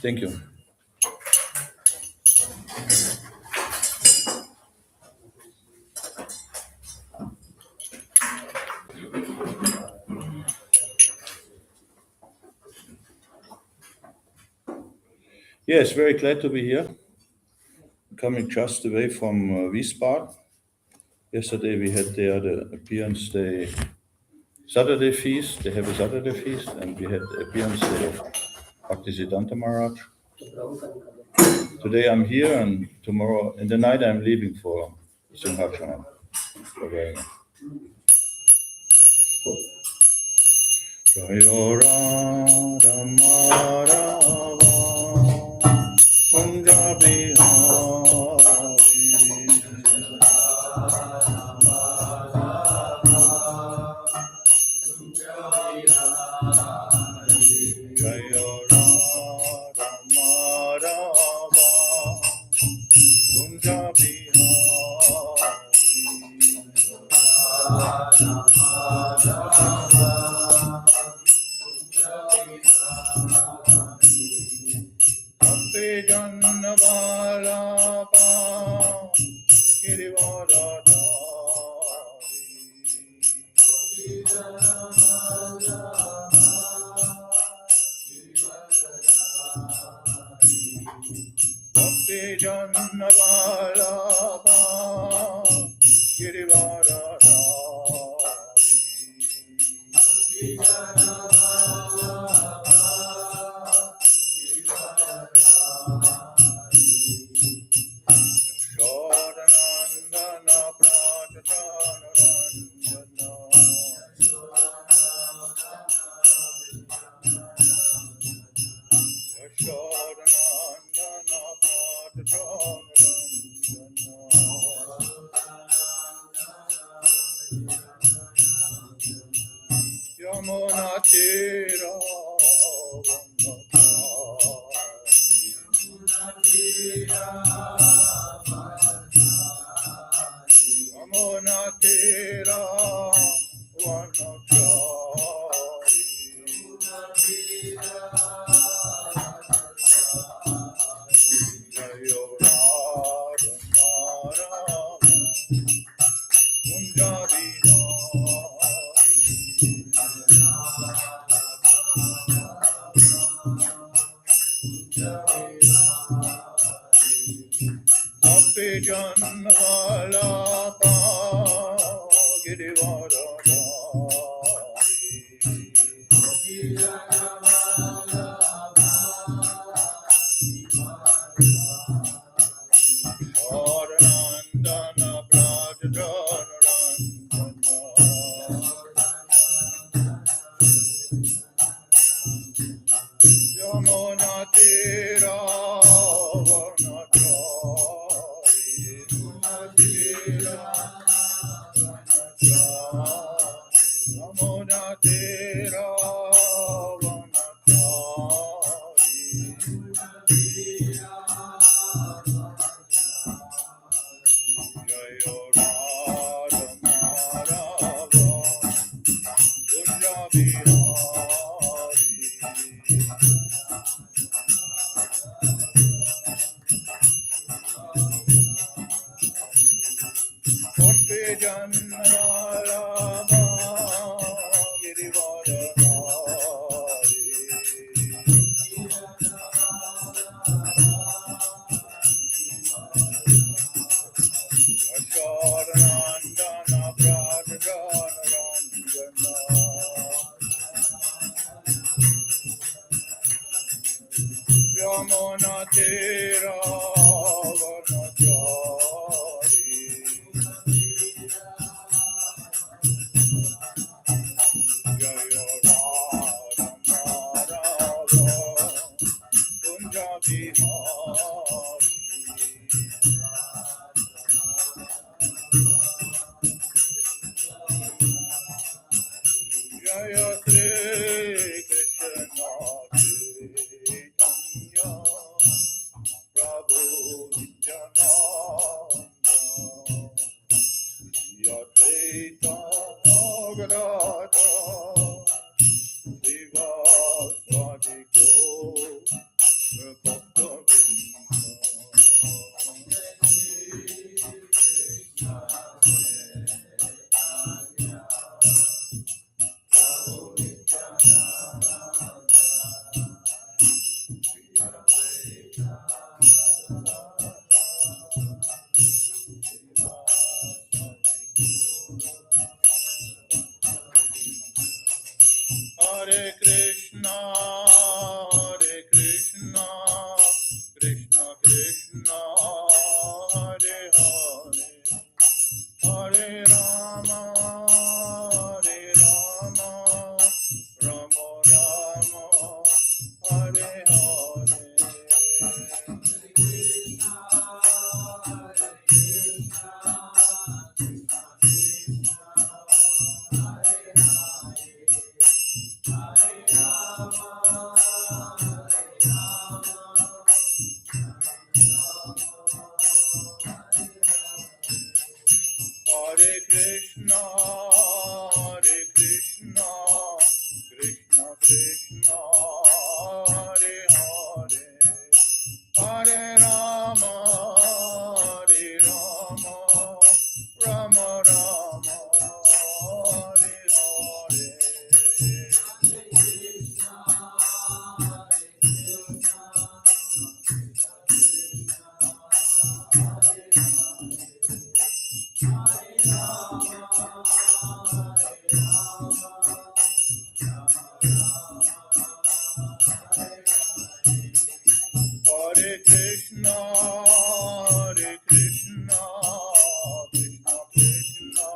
Thank you. Yes, very glad to be here. Coming just away from Wiesbaden. Yesterday we had there the appearance day, Saturday feast. They have a Saturday feast, and we had the appearance day of Bhaktisiddhanta Maharaj. Today I'm here, and tomorrow in the night I'm leaving for Singhacharan. Jayo Radha Madhava Kunja Bihari Jayo Radha Madhava Kunja Bhakti Janna Vallabha Girivaradhari Bhakti Janna Vallabha Girivaradhari Shodanandana Prajatanuranjana Shodanandana Prajatanuranjana Yamuna Tira Yamuna Tira Vanachari Jayo Radha Madhava Kunja Bhakti Janna Vallabha Girivaradhari Shodanandana Prajatanuranjana Yamuna Tira Yamuna Tira Jayo Radha Madhava Kunja Bihari Bhakti Janna Vallabha Girivaradhari Shodanandana Prajatanuranjana Yamuna Tira Vanachari Jayo Radha Madhava Kunja Bihari Jaya Shri Krishna Chaitanya Prabhu Nityananda Yadvaita Gadadha Sivasvati Gaur Krishna, Krishna Krishna, Hare Hare, Hare Rama, Rama Rama, Hare Hare. Hare Krishna, Krishna Krishna, Hare Hare, Hare Rama, Rama Rama, Hare Hare. Hare Krishna, Krishna Krishna,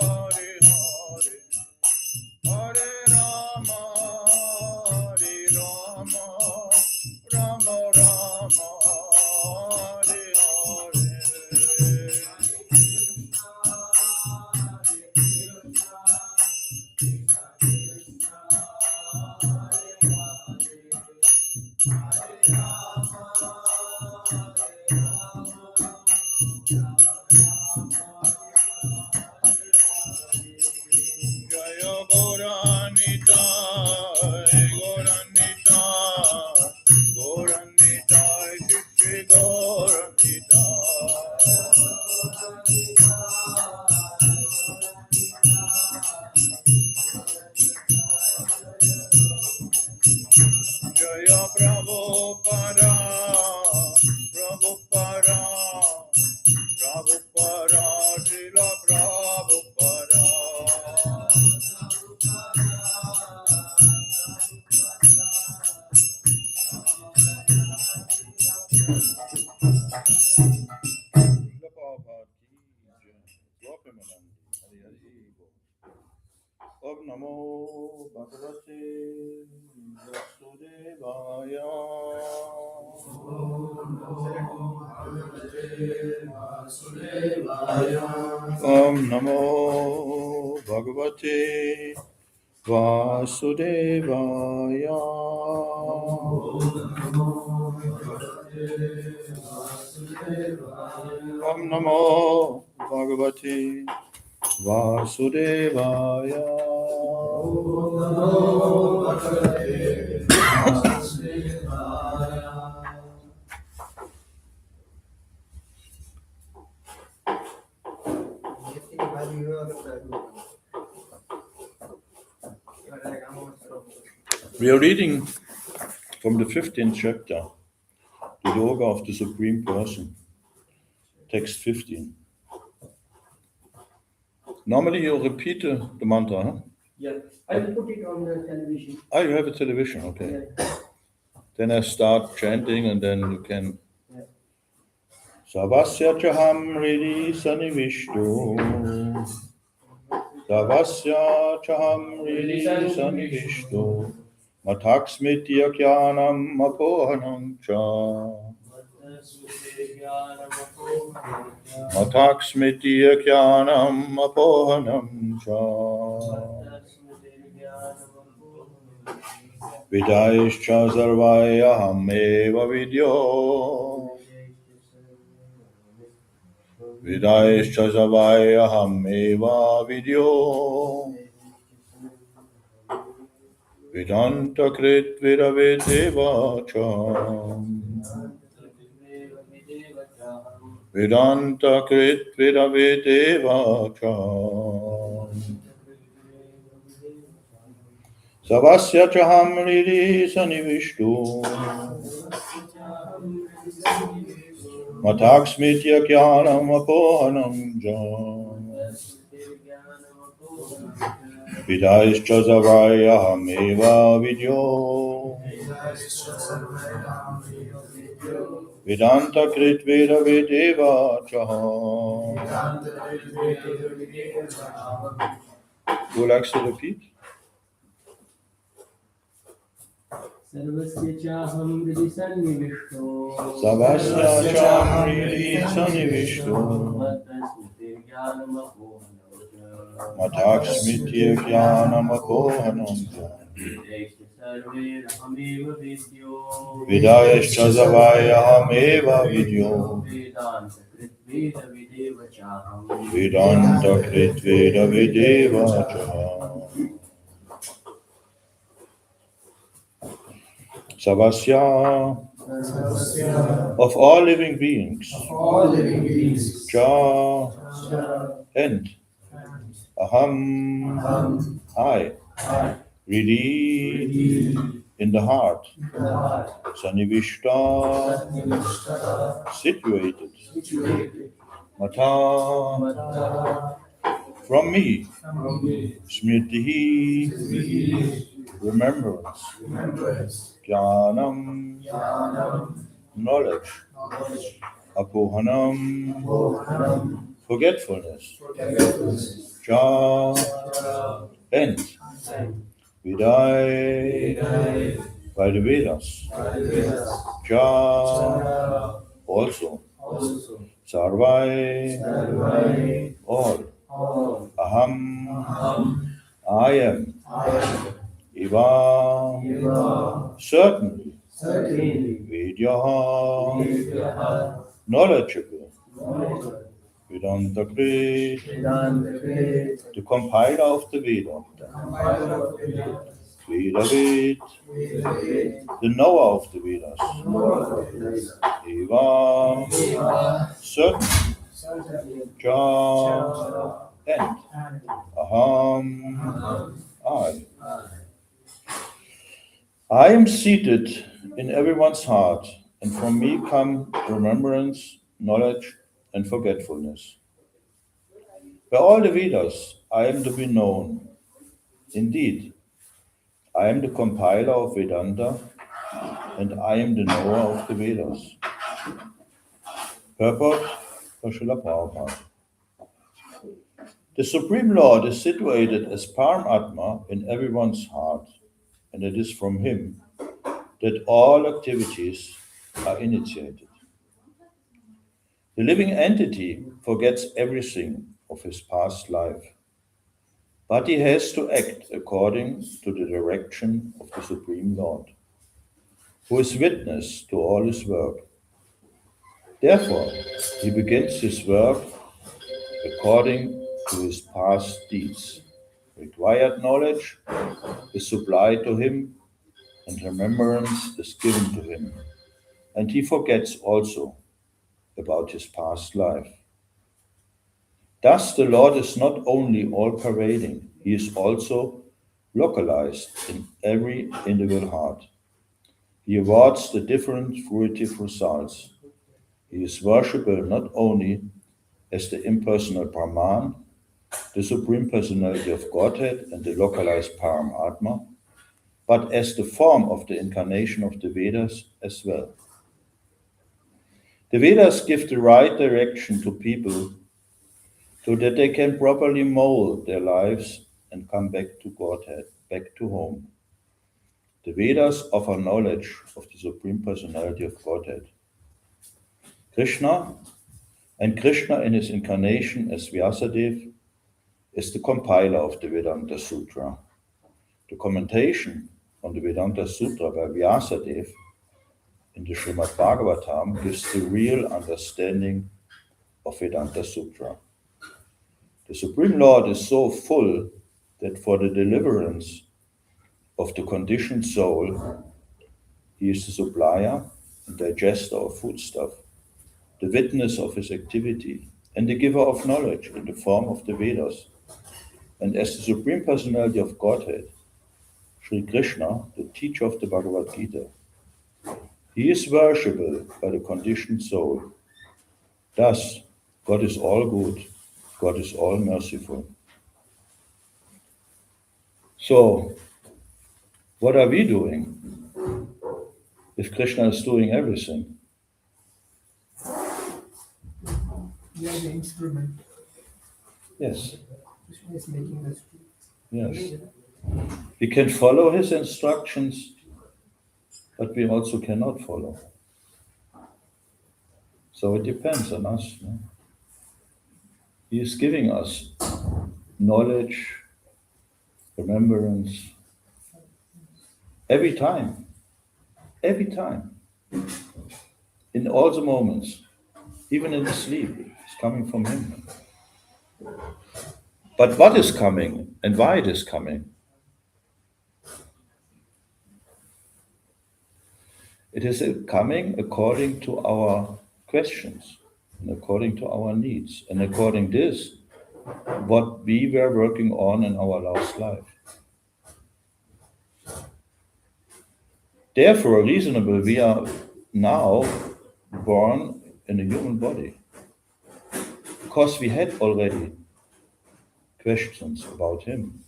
Hare Hare, Hare Rama, Rama Rama, Hare Hare. Jaya Goranita, Goranita, Goranita, Shri Goranita. Jaya Prabhupada, Prabhupada, Prabhupada, Srila Prabhupada. Om Namo Bhagavate Vasudevaya. Om Namo Bhagavate Vasudevaya. Om Namo Bhagavate Vasudevaya. We are reading from the 15th chapter, the Yoga of the Supreme Person, text 15. Normally you repeat the mantra, huh? Yeah, I will put it on the television. Oh, you have a television, okay. Yeah. Then I start chanting and then you can. Yeah. Savasya chaham ridi sanivishtu. Savasya chaham ridi sanivishtu. Mataksmitya kyanam apohanam cha. Mataksmitya kyanam apohanam cha. Vidaischa sarvaya hameva vidyo. Vidaischa sarvaya hameva vidyo. Vedanta krit vidavedeva cha. Vedanta krit vidavedeva cha. Savasya chaham ridi sanivishtu. Mataksmitya kyanam apohanam ja. Vidaischa Zavayameva Vidyo Vedanta Krit Veda Vedeva Chaha. Who likes to repeat? Sarvasya chaham hridhi sannivishto Savasya Chamriti Sanivishtu Matasmite jnanamapohanam Mataksmitya Jnanamakohanam Vedesya sarverahameva vidyo Vidayascha Zavayameva Vidyo Vedanta krit veda videva chaham Vedanta Krit Veda Vedeva Chaha. Savasya, of all living beings, Cha, and Aham, I, Ridi, in the heart, Sanivishta, situated, Mata, from me, Smriti, remembrance, Jnanam, knowledge, Apohanam, forgetfulness, Cha, and Vidai, by the Vedas, Cha, also, Sarvai, all, Aham, I am, Eva, certainly, Vidya, knowledgeable, Vedanta Krit, the compiler of the Veda, Vedavid, the knower of the Vedas, Eva, certain, Cha, and Aham, I am seated in everyone's heart, and from me come remembrance, knowledge, and forgetfulness. By all the Vedas, I am to be known. Indeed, I am the compiler of Vedanta, and I am the knower of the Vedas. Purport for Srila Prabhupada. The Supreme Lord is situated as Paramatma in everyone's heart, and it is from him that all activities are initiated. The living entity forgets everything of his past life, but he has to act according to the direction of the Supreme Lord, who is witness to all his work. Therefore, he begins his work according to his past deeds. Required knowledge is supplied to him, and remembrance is given to him, and he forgets also about his past life. Thus, the Lord is not only all-pervading, he is also localized in every individual heart. He awards the different fruitive results. He is worshipable not only as the impersonal Brahman, the Supreme Personality of Godhead and the localized Paramatma, but as the form of the incarnation of the Vedas as well. The Vedas give the right direction to people so that they can properly mold their lives and come back to Godhead, back to home. The Vedas offer knowledge of the Supreme Personality of Godhead. Krishna in his incarnation as Vyasadeva is the compiler of the Vedanta Sutra. The commentation on the Vedanta Sutra by Vyasadeva in the Srimad Bhagavatam gives the real understanding of Vedanta Sutra. The Supreme Lord is so full that for the deliverance of the conditioned soul, he is the supplier and digester of foodstuff, the witness of his activity, and the giver of knowledge in the form of the Vedas. And as the Supreme Personality of Godhead, Sri Krishna, the teacher of the Bhagavad Gita, he is worshipable by the conditioned soul. Thus, God is all good, God is all merciful. So, what are we doing if Krishna is doing everything? We are the instrument. Yes, Krishna is making us do. yes. We can follow his instructions, but we also cannot follow. So it depends on us. No? He is giving us knowledge, remembrance, every time, in all the moments, even in the sleep, it's coming from him. But what is coming and why it is coming? It is coming according to our questions and according to our needs and according to this, what we were working on in our last life. Therefore, reasonable, we are now born in a human body because we had already questions about him.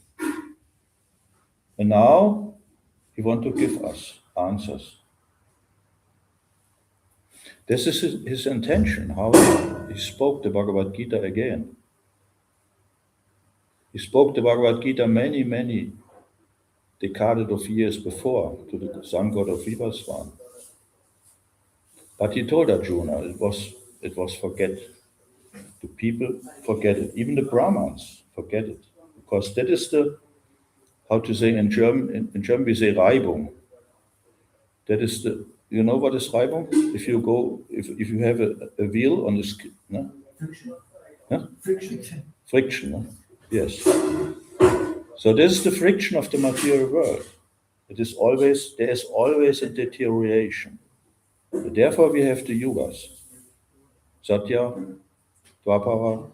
And now he wants to give us answers. This is his intention, how he spoke the Bhagavad Gita again. He spoke the Bhagavad Gita many decades of years before to the sun god of Vivasvan. But he told Arjuna it was forget. The people forget it. Even the Brahmins forget it. Because that is the, how to say in German we say Reibung. That is the, you know what is Reibung? If you have a wheel on the skin, no? Friction. Huh? Friction. Friction, no? Yes. So this is the friction of the material world. There is always a deterioration. Therefore we have the yugas. Satya, Dwapara,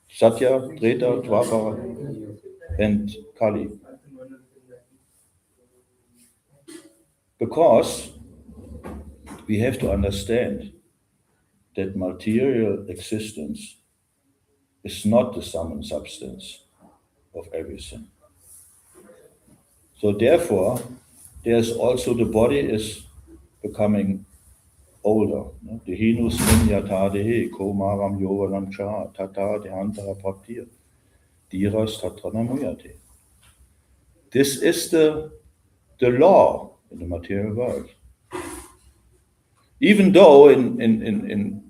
Treta, Dwapara, and Kali. Because we have to understand that material existence is not the sum and substance of everything. So therefore, there's also the body is becoming older. Dehinus minyata dehe komaram yovanam cha tata dehantara praptir diras tatranamuyate. This is the law in the material world. Even though in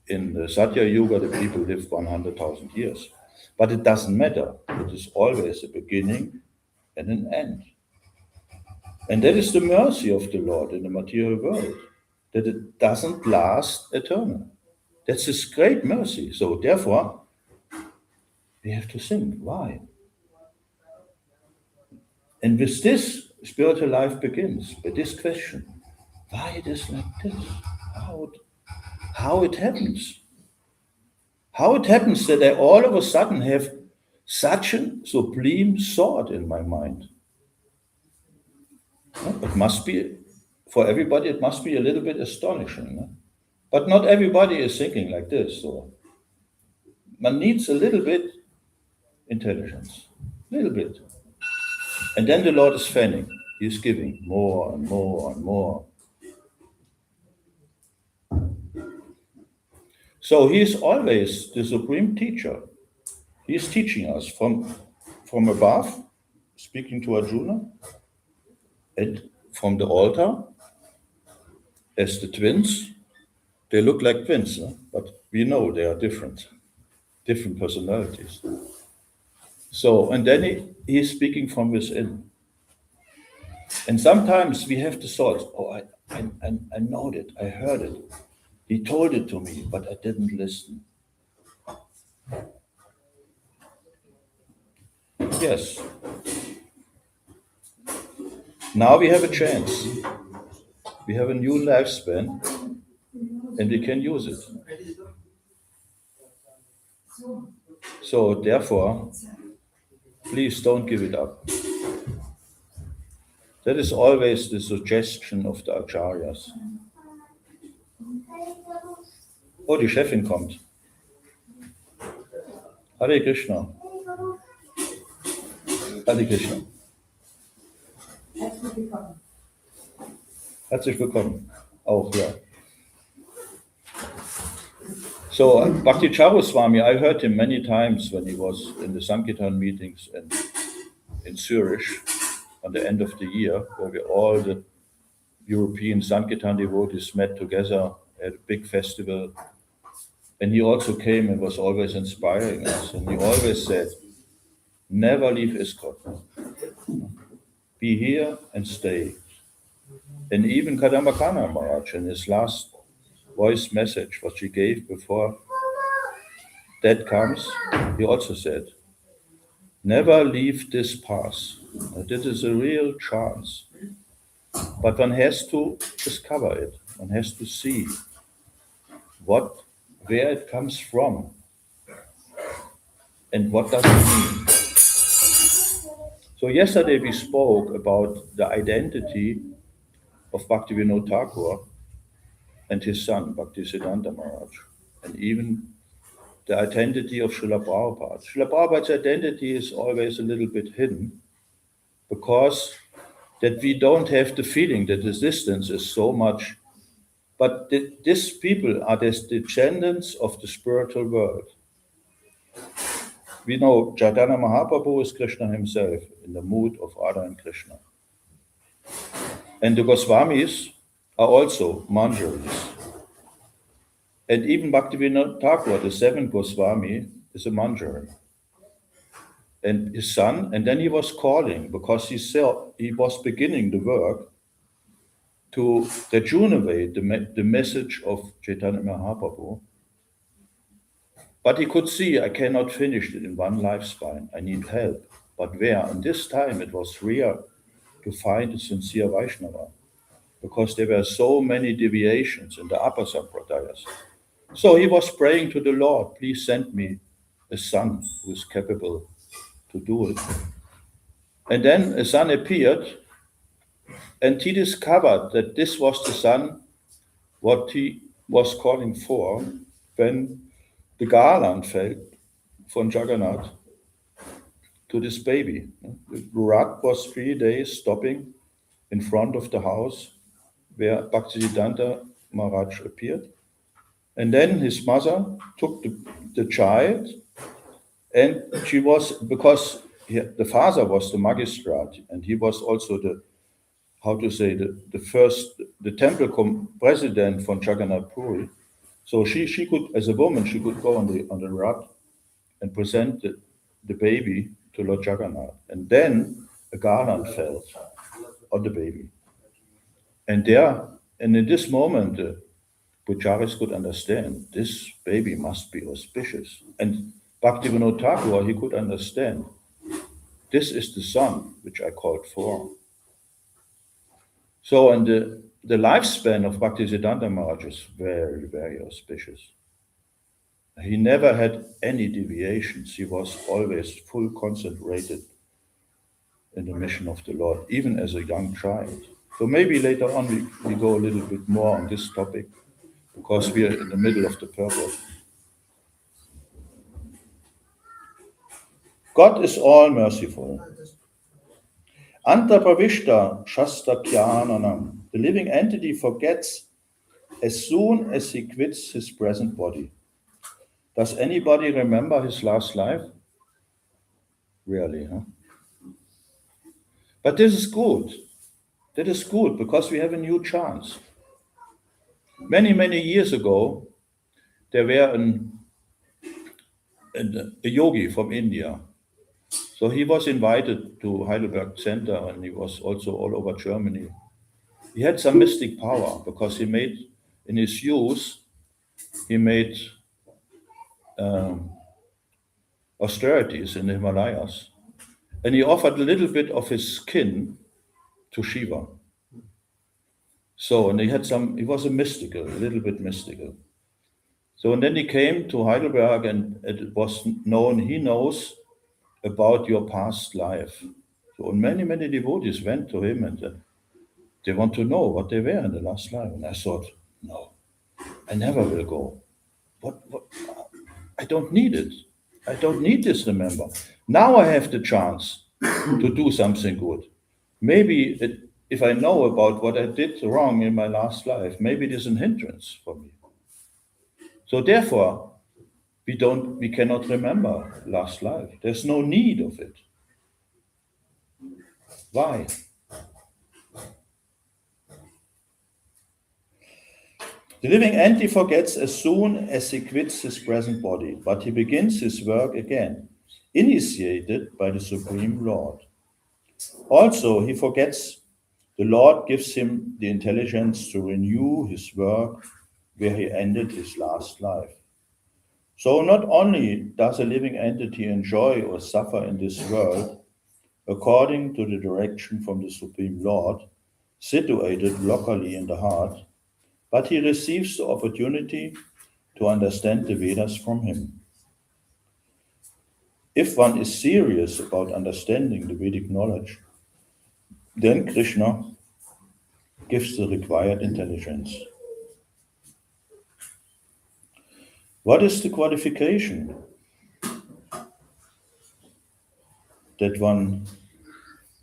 the Satya Yuga the people lived 100,000 years, but it doesn't matter. It is always a beginning and an end. And that is the mercy of the Lord in the material world, that it doesn't last eternal. That's His great mercy. So therefore, we have to think, why? And with this, spiritual life begins, with this question, why it is like this? How it happens? How it happens that I all of a sudden have such a sublime thought in my mind? It must be, for everybody, it must be a little bit astonishing. No? But not everybody is thinking like this. So one needs a little bit intelligence, a little bit. And then the Lord is fanning. He's giving more and more and more. So he is always the supreme teacher. He is teaching us from above, speaking to Arjuna, and from the altar, as the twins. They look like twins, but we know they are different personalities. So, and then he is speaking from within. And sometimes we have the thoughts, oh, I know it, I heard it. He told it to me, but I didn't listen. Yes. Now we have a chance. We have a new lifespan, and we can use it. So therefore, please don't give it up. That is always the suggestion of the Acharyas. Oh, die Chefin kommt. Hare Krishna. Hare Krishna. Herzlich willkommen. Auch, ja. So, Bhakti Charuswami, I heard him many times when he was in the Sankirtan meetings in Zurich on the end of the year, where all the European Sankirtan devotees met together at a big festival. And he also came and was always inspiring us. And he always said, never leave ISKCON. Be here and stay. And even Kadambakana Maharaj, in his last voice message, what she gave before death comes, he also said, never leave this path. This is a real chance. But one has to discover it. One has to see where it comes from and what does it mean. So yesterday we spoke about the identity of Bhaktivinoda Thakur and his son, Bhaktisiddhanta Maharaj, and even the identity of Srila Prabhupada. Srila Prabhupada's identity is always a little bit hidden because that we don't have the feeling that the distance is so much, but these people are the descendants of the spiritual world. We know Chaitanya Mahaprabhu is Krishna himself in the mood of Radha and Krishna. And the Goswamis are also Manjaris. And even Bhaktivinoda Thakur, the seventh Goswami, is a Manjari. And his son, and then he was calling because he was beginning the work to rejuvenate the message of Chaitanya Mahaprabhu. But he could see, I cannot finish it in one lifespan. I need help. But where? And this time it was rare to find a sincere Vaishnava because there were so many deviations in the upper sampradayas. So he was praying to the Lord, please send me a son who is capable to do it. And then a son appeared, and he discovered that this was the son what he was calling for when the garland fell from Jagannath to this baby. The rat was 3 days stopping in front of the house where Bhaktisiddhanta Maharaj appeared. And then his mother took the child, and she was, because the father was the magistrate, and he was also the temple president from Jagannath Puri. So she could, as a woman, she could go on the rat and present the baby to Lord Jagannath. And then a garland fell on the baby. And in this moment, Pujaris could understand this baby must be auspicious. And Bhaktivinoda Thakur, he could understand this is the son which I called for. So, and the lifespan of Bhaktisiddhanta Maharaj is very, very auspicious. He never had any deviations. He was always full concentrated in the mission of the Lord, even as a young child. So maybe later on we go a little bit more on this topic, because we are in the middle of the purpose. God is all merciful. Antapravishta Shastakyananam. The living entity forgets as soon as he quits his present body. Does anybody remember his last life? Really, huh? But this is good. That is good because we have a new chance. Many, many years ago, there were a yogi from India. So he was invited to Heidelberg Center, and he was also all over Germany. He had some mystic power because he made, in his youth, he made austerities in the Himalayas. And he offered a little bit of his skin to Shiva. So, and he was a little bit mystical. So, and then he came to Heidelberg, and it was known, he knows about your past life. So, and many, many devotees went to him, and they want to know what they were in the last life. And I thought, no, I never will go. What? I don't need it. I don't need this, remember. Now I have the chance to do something good. Maybe if I know about what I did wrong in my last life, maybe it is a hindrance for me. So therefore, we cannot remember last life. There's no need of it. Why? The living entity forgets as soon as he quits his present body, but he begins his work again, initiated by the Supreme Lord. Also, he forgets the Lord gives him the intelligence to renew his work where he ended his last life. So not only does a living entity enjoy or suffer in this world, according to the direction from the Supreme Lord, situated locally in the heart, but he receives the opportunity to understand the Vedas from him. If one is serious about understanding the Vedic knowledge, then Krishna gives the required intelligence. What is the qualification that one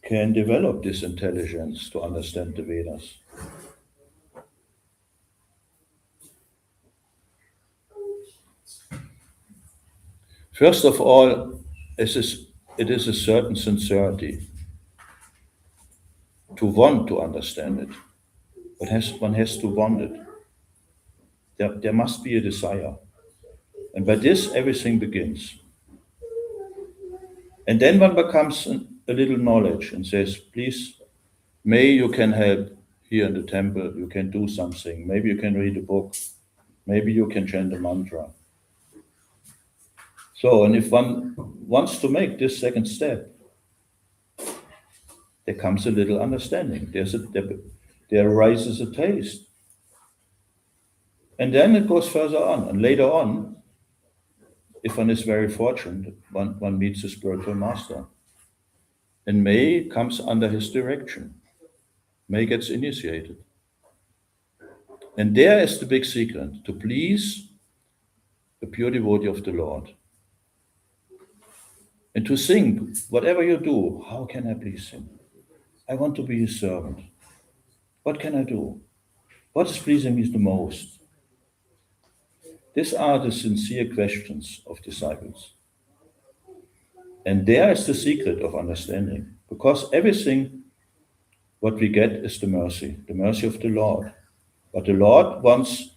can develop this intelligence to understand the Vedas? First of all, it is a certain sincerity to want to understand it. One has to want it. There must be a desire. And by this, everything begins. And then one becomes a little knowledge and says, please, may you can help here in the temple, you can do something. Maybe you can read a book. Maybe you can chant a mantra. So, and if one wants to make this second step, there comes a little understanding. There arises a taste. And then it goes further on. And later on, if one is very fortunate, one meets a spiritual master. And May comes under his direction. May gets initiated. And there is the big secret, to please the pure devotee of the Lord. And to think, whatever you do, how can I please him? I want to be his servant. What can I do? What is pleasing me the most? These are the sincere questions of disciples. And there is the secret of understanding, because everything what we get is the mercy of the Lord. But the Lord wants,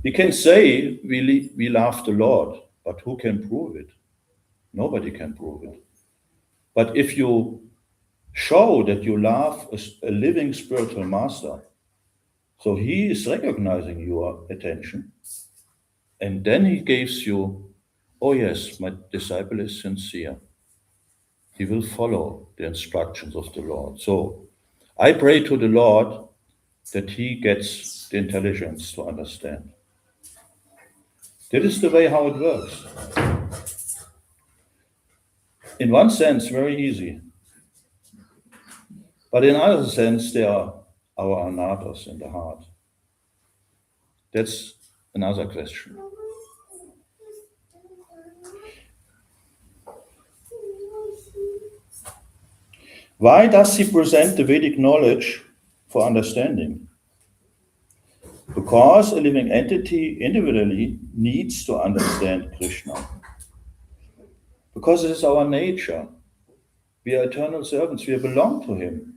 we can say we love the Lord, but who can prove it? Nobody can prove it. But if you show that you love a living spiritual master, so he is recognizing your attention, and then he gives you, oh yes, my disciple is sincere. He will follow the instructions of the Lord. So I pray to the Lord that he gets the intelligence to understand. That is the way how it works. In one sense, very easy. But in another sense, they are our anatas in the heart. That's another question. Why does he present the Vedic knowledge for understanding? Because a living entity individually needs to understand Krishna. Because it is our nature. We are eternal servants. We belong to him.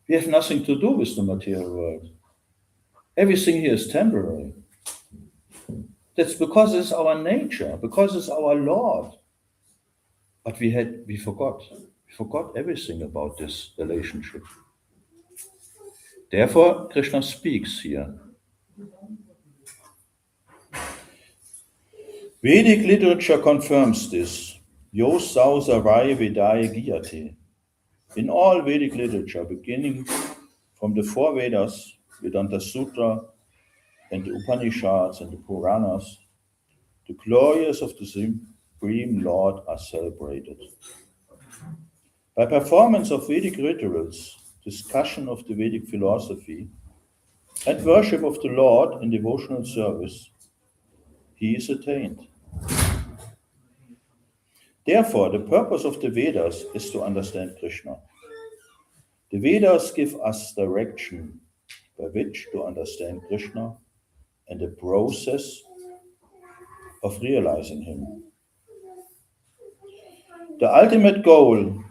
We have nothing to do with the material world. Everything here is temporary. That's because it's our nature, because it's our Lord. But we forgot. We forgot everything about this relationship. Therefore, Krishna speaks here. Vedic literature confirms this. Yos sausarai vedaya giyate. In all Vedic literature, beginning from the four Vedas, Vedanta Sutra, and the Upanishads and the Puranas, the glories of the Supreme Lord are celebrated. By performance of Vedic rituals, discussion of the Vedic philosophy, and worship of the Lord in devotional service, he is attained. Therefore, the purpose of the Vedas is to understand Krishna. The Vedas give us direction by which to understand Krishna and the process of realizing him. The ultimate goal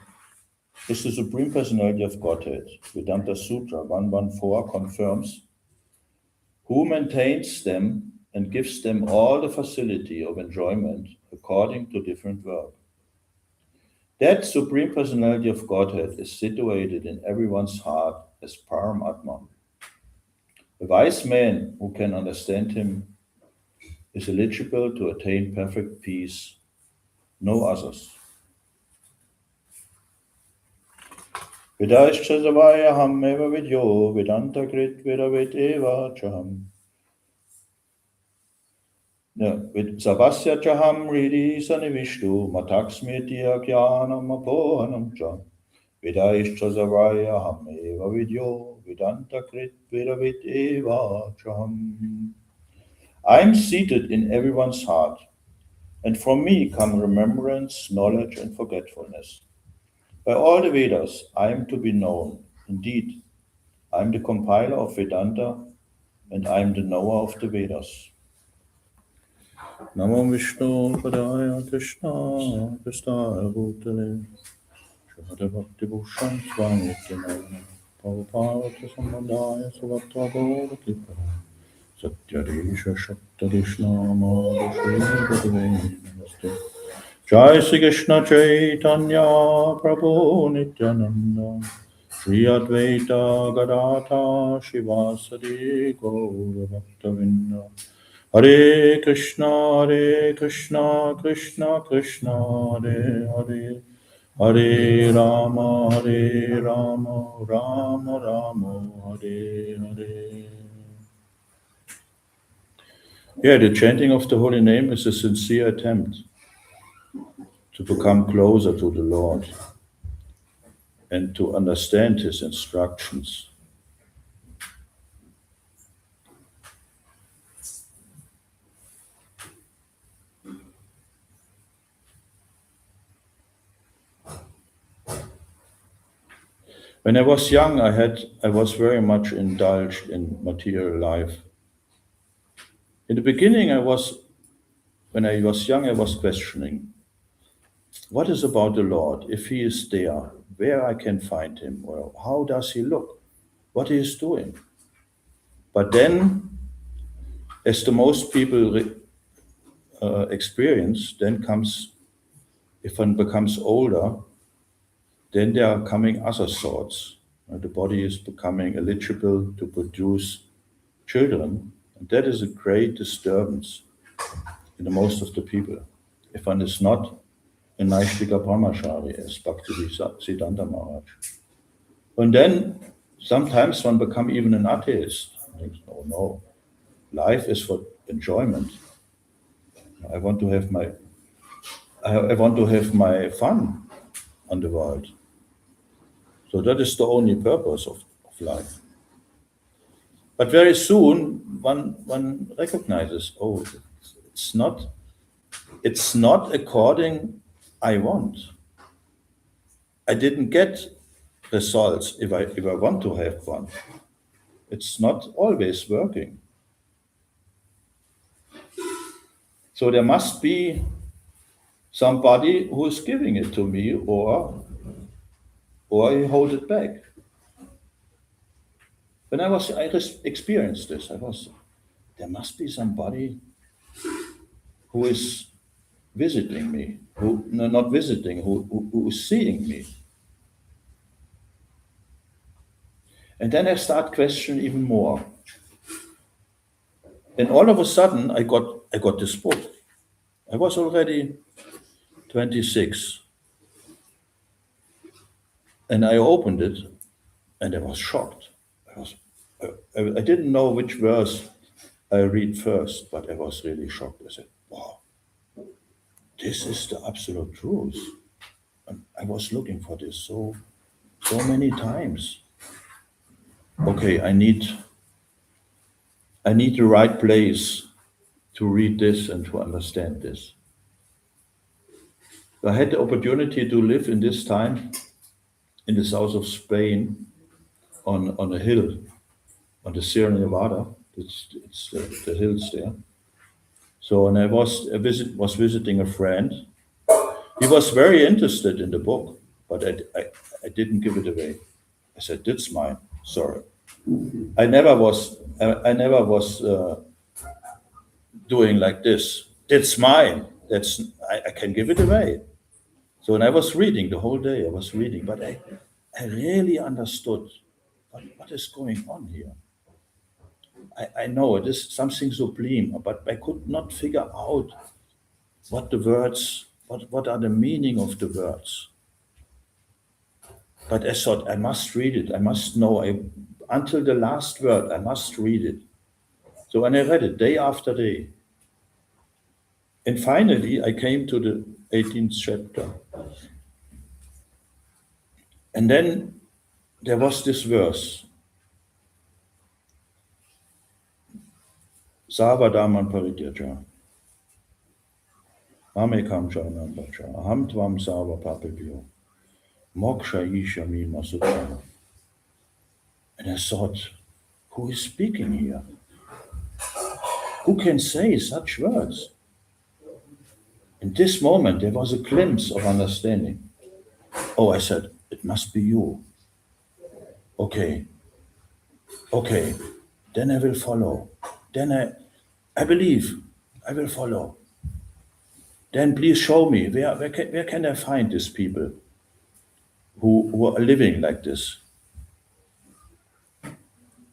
is the Supreme Personality of Godhead. Vedanta Sutra 114 confirms who maintains them and gives them all the facility of enjoyment according to different work. That Supreme Personality of Godhead is situated in everyone's heart as Paramatma. A wise man who can understand him is eligible to attain perfect peace, no others. Vedische ham eva vidyo vedanta krit vedavet eva chaham. Savasya chaham ridi sanivishtu mataksmitya jnanam apohanam cha. Vedische ham eva vidyo vedanta krit vedavet eva chaham. I am seated in everyone's heart, and from me come remembrance, knowledge, and forgetfulness. By all the Vedas, I am to be known. Indeed, I am the compiler of Vedanta, and I am the knower of the Vedas. Namo Vishnu Padaya Krishna Kristaya Bhutale Shahada Bhakti Bhushan Swami Tinayana Prabhupada Sambandaya Savatra Bhakti Satyarisha Shaktarishna Madhusri Bhagavani Namaste. Jai Sri Krishna Chaitanya Prabhu Nityananda Shri Advaita Gadadhar Shivasadi Gaura Bhaktavinda Hare Krishna Krishna Krishna Hare Hare Hare Rama Rama Rama Hare Hare. Yeah, the chanting of the holy name is a sincere attempt to become closer to the Lord and to understand his instructions. When I was young, I was very much indulged in material life. In the beginning, when I was young, I was questioning, what is about the Lord? If he is there, where I can find him? Or how does he look? What he is doing? But then, as the most people experience, then comes, if one becomes older, then there are coming other thoughts. The body is becoming eligible to produce children, and that is a great disturbance in the most of the people. If one is not a Naishtika Brahmachari, as Bhaktivedanta Maharaj. And then sometimes one become even an atheist. Thinks, oh no, life is for enjoyment. I want to have my fun on the world. So that is the only purpose of life. But very soon one recognizes, oh, it's not according I want. I didn't get results if I want to have one. It's not always working. So there must be somebody who is giving it to me, or I hold it back. When I experienced this, there must be somebody who is visiting me, not visiting, who is seeing me. And then I start questioning even more. And all of a sudden, I got this book. I was already 26. And I opened it, and I was shocked. I didn't know which verse I read first, but I was really shocked. I said, wow, this is the absolute truth. And I was looking for this so many times. Okay, I need the right place to read this and to understand this. I had the opportunity to live in this time in the south of Spain on a hill, on the Sierra Nevada. It's the hills there. So, and I was visiting a friend. He was very interested in the book, but I didn't give it away. I said, "That's mine. Sorry." I never was doing like this. It's mine. I can give it away. So when I was reading the whole day, I was reading, but I really understood what is going on here. I know it is something sublime, but I could not figure out what the words, what are the meaning of the words. But I thought I must read it. I must know. Until the last word, I must read it. So when I read it day after day, and finally I came to the 18th chapter. And then there was this verse. Savadaman parityaja. Amekam chanambacha. Aham tvam sava papibhyo. Moksha ishami masutana. And I thought, who is speaking here? Who can say such words? In this moment, there was a glimpse of understanding. Oh, I said, it must be you. Okay, then I will follow. Then I believe, I will follow. Then please show me, where can I find these people who are living like this?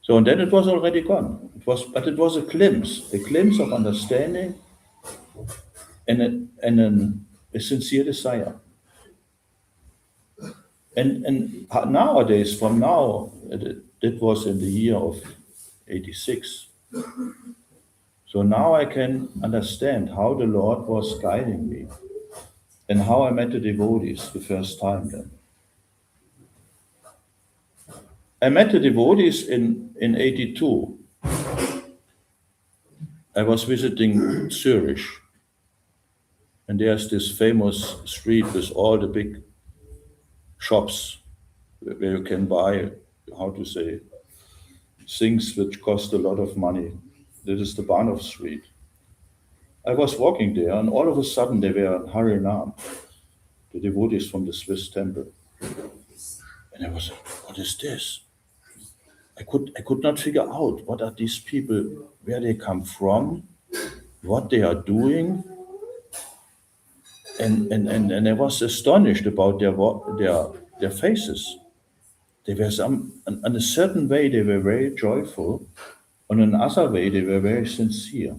So, and then it was already gone. But it was a glimpse of understanding and a sincere desire. And nowadays, from now, it was in the year of 86. So now I can understand how the Lord was guiding me and how I met the devotees the first time then. I met the devotees in 82. I was visiting Zurich, and there's this famous street with all the big shops where you can buy, how to say, things which cost a lot of money. This is the Bahnhof Street. I was walking there, and all of a sudden they were in Harinam, the devotees from the Swiss temple. And I was like, what is this? I could not figure out what are these people, where they come from, what they are doing. And I was astonished about their faces. They were in a certain way they were very joyful, in another way they were very sincere.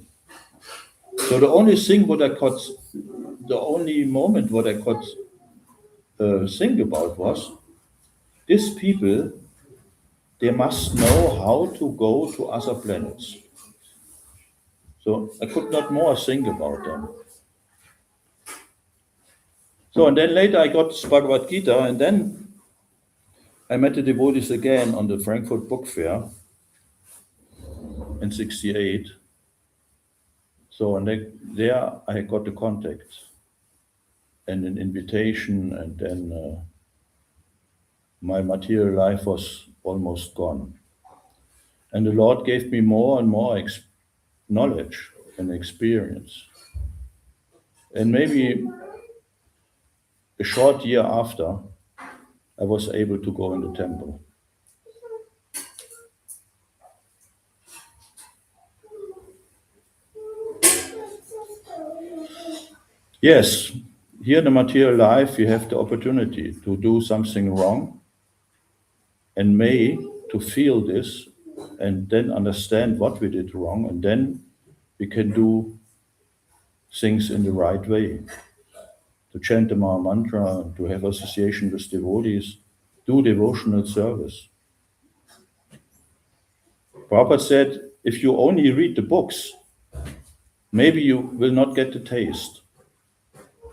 So the only moment what I could think about was, these people, they must know how to go to other planets. So I could not more think about them. So, and then later I got Bhagavad Gita, and then I met the devotees again on the Frankfurt Book Fair in 68. So, and there I got the contact and an invitation, and then my material life was almost gone. And the Lord gave me more and more knowledge and experience. And maybe a short year after, I was able to go in the temple. Yes, here in the material life, you have the opportunity to do something wrong, and to feel this, and then understand what we did wrong, and then we can do things in the right way. To chant the Maha Mantra, to have association with devotees, do devotional service. Prabhupada said, if you only read the books, maybe you will not get the taste.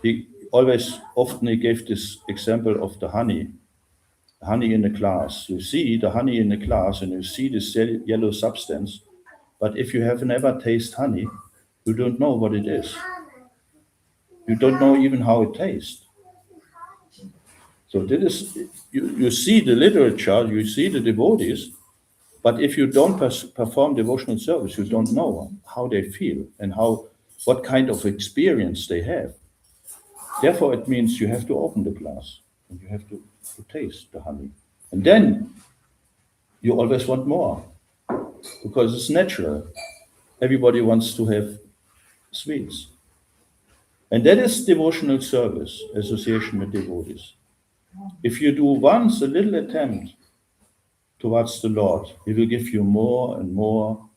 He often gave this example of the honey in the glass. You see the honey in the glass and you see this yellow substance, but if you have never tasted honey, you don't know what it is. You don't know even how it tastes. So this is, you see the literature, you see the devotees, but if you don't perform devotional service, you don't know how they feel and what kind of experience they have. Therefore, it means you have to open the glass and you have to taste the honey. And then you always want more because it's natural. Everybody wants to have sweets. And that is devotional service, association with devotees. If you do once a little attempt towards the Lord, He will give you more and more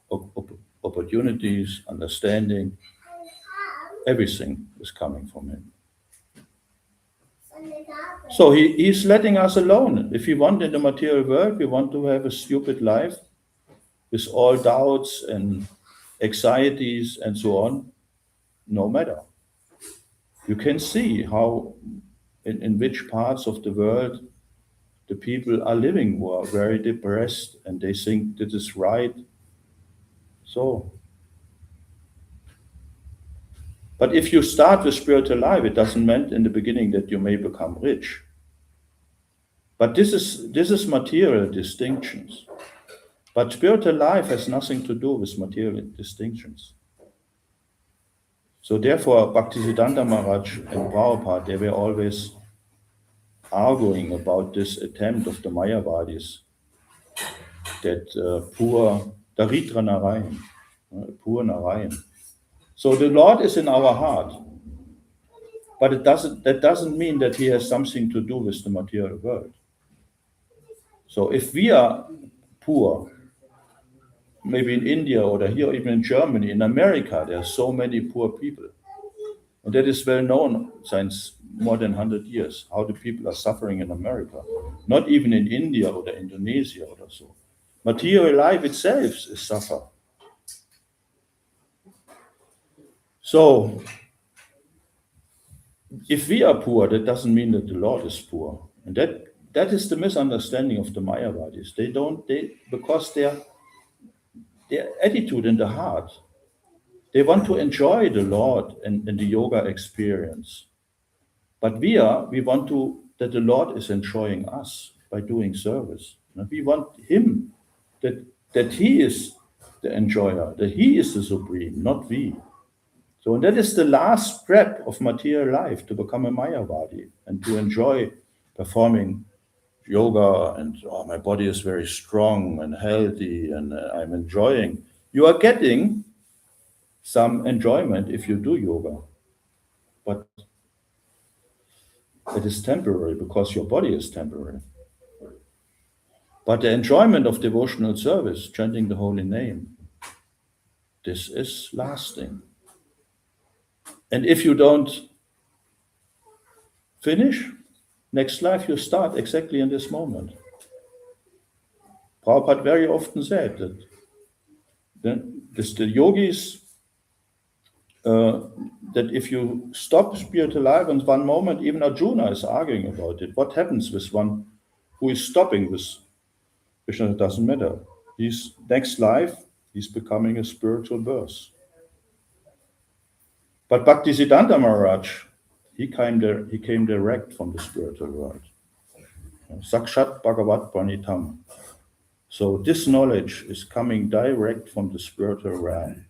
opportunities, understanding. Everything is coming from Him. So He's letting us alone. If we want in the material world, we want to have a stupid life with all doubts and anxieties and so on, no matter. You can see how, in which parts of the world the people are living who are very depressed and they think this is right. So, but if you start with spiritual life, it doesn't mean in the beginning that you may become rich. But this is material distinctions. But spiritual life has nothing to do with material distinctions. So therefore, Bhaktisiddhanta Maharaj and Prabhupada, they were always arguing about this attempt of the Mayavadis that poor Daritra Narayan, poor Narayan. So the Lord is in our heart, but that doesn't mean that He has something to do with the material world. So if we are poor, maybe in India or here, even in Germany, in America, there are so many poor people. And that is well known since more than 100 years, how the people are suffering in America. Not even in India or Indonesia or so. Material life itself is suffer. So, if we are poor, that doesn't mean that the Lord is poor. And that is the misunderstanding of the Mayavadis. Because their attitude in the heart, they want to enjoy the Lord and the yoga experience. But we want that the Lord is enjoying us by doing service. And we want Him, that He is the enjoyer, that He is the supreme, not we. So and that is the last step of material life, to become a Mayavadi and to enjoy performing yoga and my body is very strong and healthy and I'm enjoying. You are getting some enjoyment if you do yoga, but it is temporary because your body is temporary. But the enjoyment of devotional service, chanting the holy name, this is lasting. And if you don't finish, next life you start exactly in this moment. Prabhupada very often said that the yogis, that if you stop spiritual life in one moment, even Arjuna is arguing about it. What happens with one who is stopping with Krishna? It doesn't matter. His next life, he's becoming a spiritual birth. But Bhaktisiddhanta Maharaj, he came direct from the spiritual world. Sakshat Bhagavat Pranitam. So this knowledge is coming direct from the spiritual realm.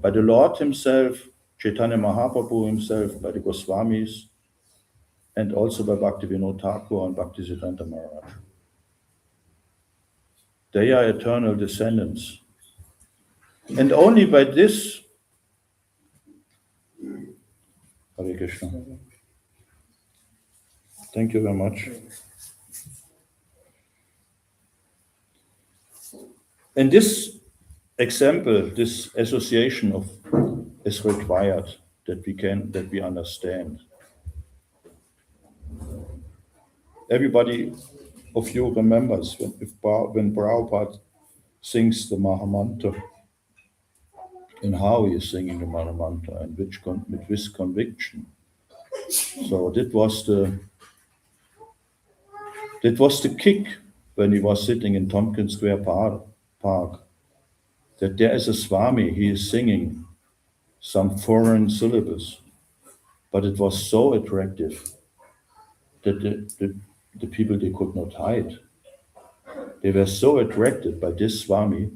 By the Lord Himself, Chaitanya Mahaprabhu Himself, by the Goswamis, and also by Bhaktivinoda Thakur and Bhaktisiddhanta Maharaj. They are eternal descendants. And only by this, Hare Krishna. Thank you very much. And this example, this association is required that we understand. Everybody of you remembers when Prabhupada sings the Mahamantra, and how he is singing the Mahamantra, and with which conviction. So that was the kick when he was sitting in Tompkins Square Park, that there is a Swami, he is singing some foreign syllables, but it was so attractive that the people, they could not hide. They were so attracted by this Swami,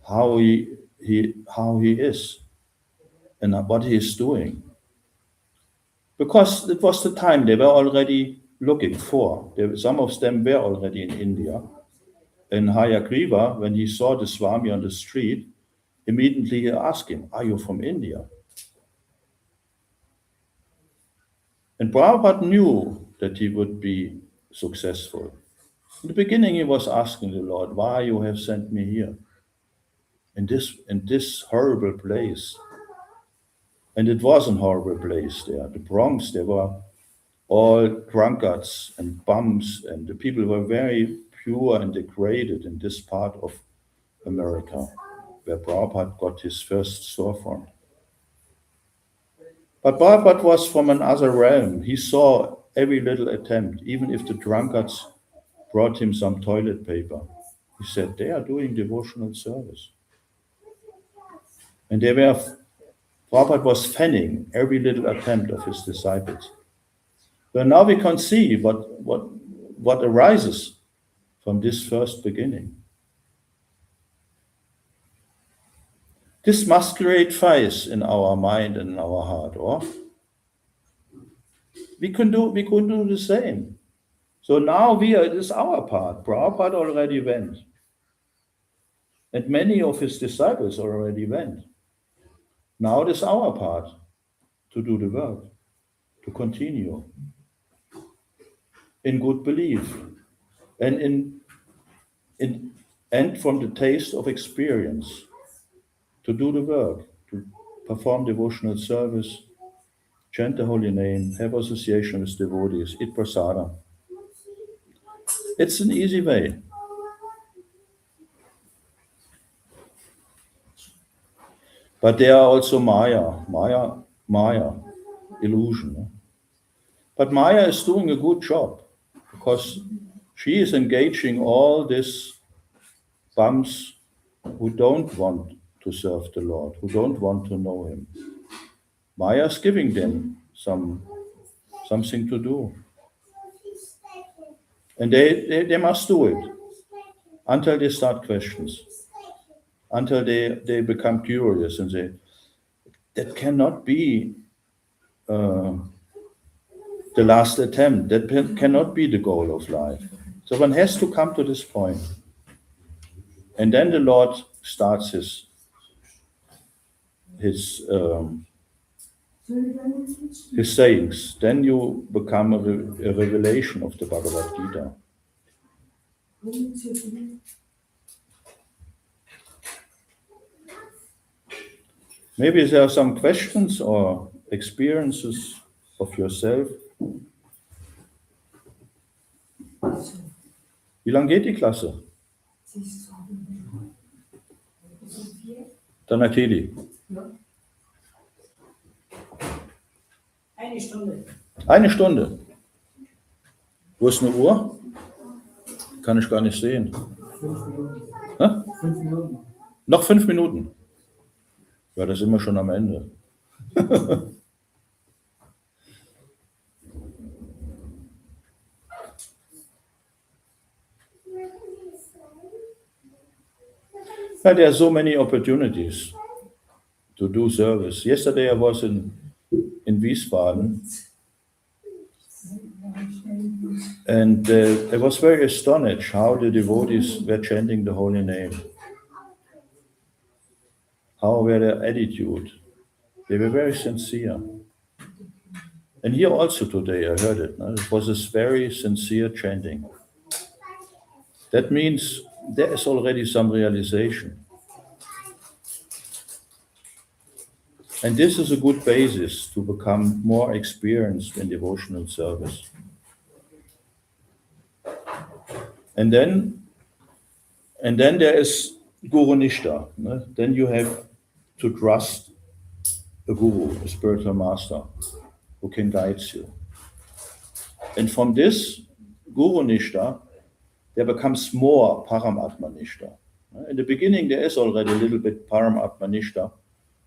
how he is and what he is doing. Because it was the time they were already looking for. Some of them were already in India. And Hayagriva, when he saw the Swami on the street, immediately he asked him, "Are you from India?" And Prabhupada knew that he would be successful. In the beginning, he was asking the Lord, "Why you have sent me here? In this horrible place." And it was a horrible place there. The Bronx, there were all drunkards and bums, and the people were very pure and degraded in this part of America, where Prabhupada got his first storefront. But Prabhupada was from another realm. He saw every little attempt, even if the drunkards brought him some toilet paper. He said, "They are doing devotional service." And Prabhupada was fanning every little attempt of his disciples. But now we can see what arises from this first beginning. This must create faith in our mind and in our heart, or we could do the same. So now it is our part. Prabhupada already went. And many of his disciples already went. Now it is our part to do the work, to continue in good belief and and from the taste of experience to do the work, to perform devotional service, chant the holy name, have association with devotees, eat prasada. It's an easy way. But there are also Maya, illusion. But Maya is doing a good job because she is engaging all these bums who don't want to serve the Lord, who don't want to know Him. Maya is giving them something to do. And they must do it until they start questions, until they become curious and say, that cannot be the last attempt. That cannot be the goal of life. So one has to come to this point. And then the Lord starts his sayings. Then you become a revelation of the Bhagavad Gita. Maybe there are some questions or experiences of yourself. Wie lange geht die Klasse? Danakeli. Eine Stunde. Eine Stunde. Wo ist eine Uhr? Kann ich gar nicht sehen. 5 Minuten. Hä? 5 Minuten. Noch 5 Minuten. Ja, das sind wir schon am Ende. Yeah, there are so many opportunities to do service. Yesterday I was in Wiesbaden, and I was very astonished how the devotees were chanting the holy name. How were their attitude? They were very sincere. And here also today I heard it. It was this very sincere chanting. That means there is already some realization. And this is a good basis to become more experienced in devotional service. And then there is Guru Nishta. Then you have to trust a guru, a spiritual master, who can guide you. And from this Guru Nishta, there becomes more Paramatma Nishta. In the beginning, there is already a little bit Paramatma Nishta,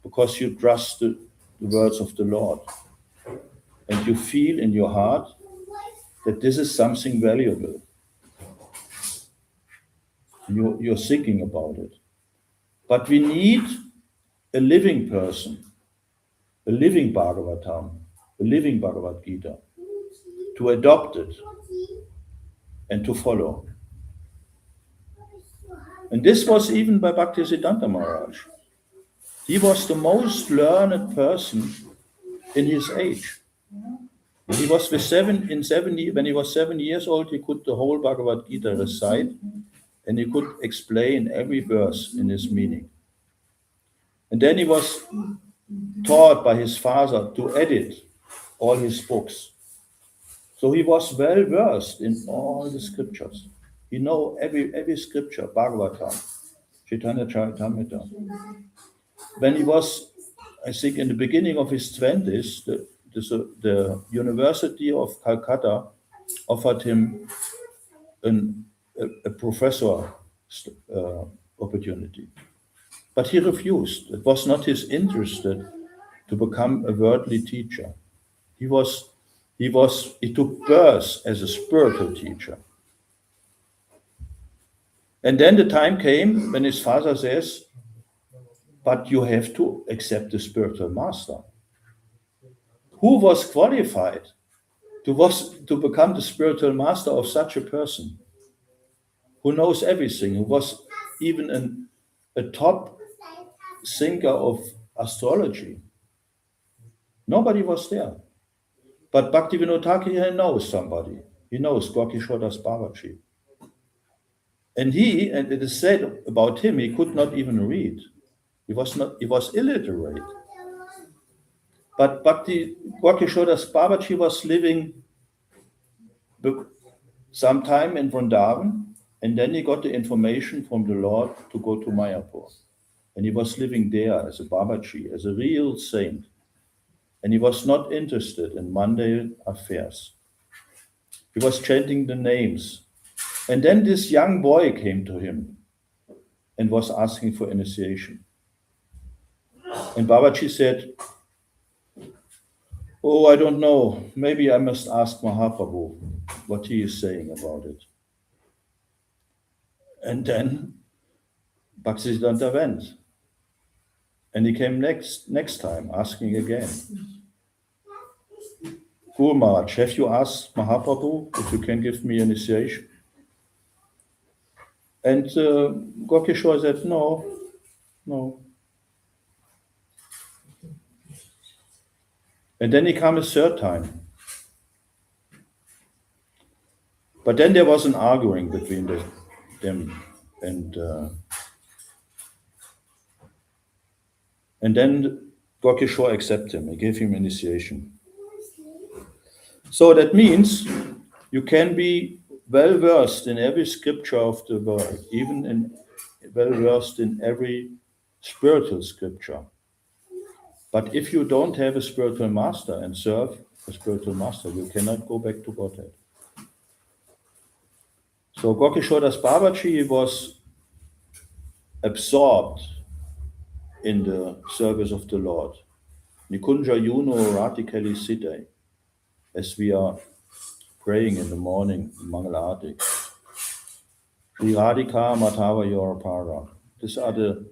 because you trust the words of the Lord. And you feel in your heart that this is something valuable. You're thinking about it. But we need a living person, a living Bhagavatam, a living Bhagavad Gita, to adopt it and to follow. And this was even by Bhaktisiddhanta Maharaj. He was the most learned person in his age. He was when he was 7 years old, he could the whole Bhagavad Gita recite, and he could explain every verse in its meaning. And then he was taught by his father to edit all his books. So he was well versed in all the scriptures. He know every scripture, Bhagavatam, Chaitanya Charitamrita. When he was, I think, in the beginning of his 20s, the University of Calcutta offered him a professor opportunity. But he refused. It was not his interest to become a worldly teacher. He took birth as a spiritual teacher. And then the time came when his father says, but you have to accept the spiritual master. Who was qualified to become the spiritual master of such a person? Who knows everything, who was even a top thinker of astrology. Nobody was there. But Bhaktivinoda Thakur knows somebody. He knows Gorky Shodas Babaji. And it is said about him, he could not even read. He was illiterate. But Gorky Shodas Babaji was living some time in Vrindavan, and then he got the information from the Lord to go to Mayapur. And he was living there as a Babaji, as a real saint. And he was not interested in mundane affairs. He was chanting the names. And then this young boy came to him and was asking for initiation. And Babaji said, oh, I don't know. Maybe I must ask Mahaprabhu what he is saying about it. And then Bhaktisiddhanta went. And he came next time, asking again. Guru Maharaj, have you asked Mahaprabhu if you can give me initiation? And Gorkishore said, no. And then he came a third time. But then there was an arguing between them. And then Gorkishore accepted him. He gave him initiation. So that means you can be well versed in every scripture of the world, even well versed in every spiritual scripture. But if you don't have a spiritual master and serve a spiritual master, you cannot go back to Godhead. So Gorky Shodas Babaji was absorbed in the service of the Lord. Nikunja Yuno Ratikali Siddhe, as we are praying in the morning, Mangala Arati. Sri Radhika Madhava Yorapara. These are the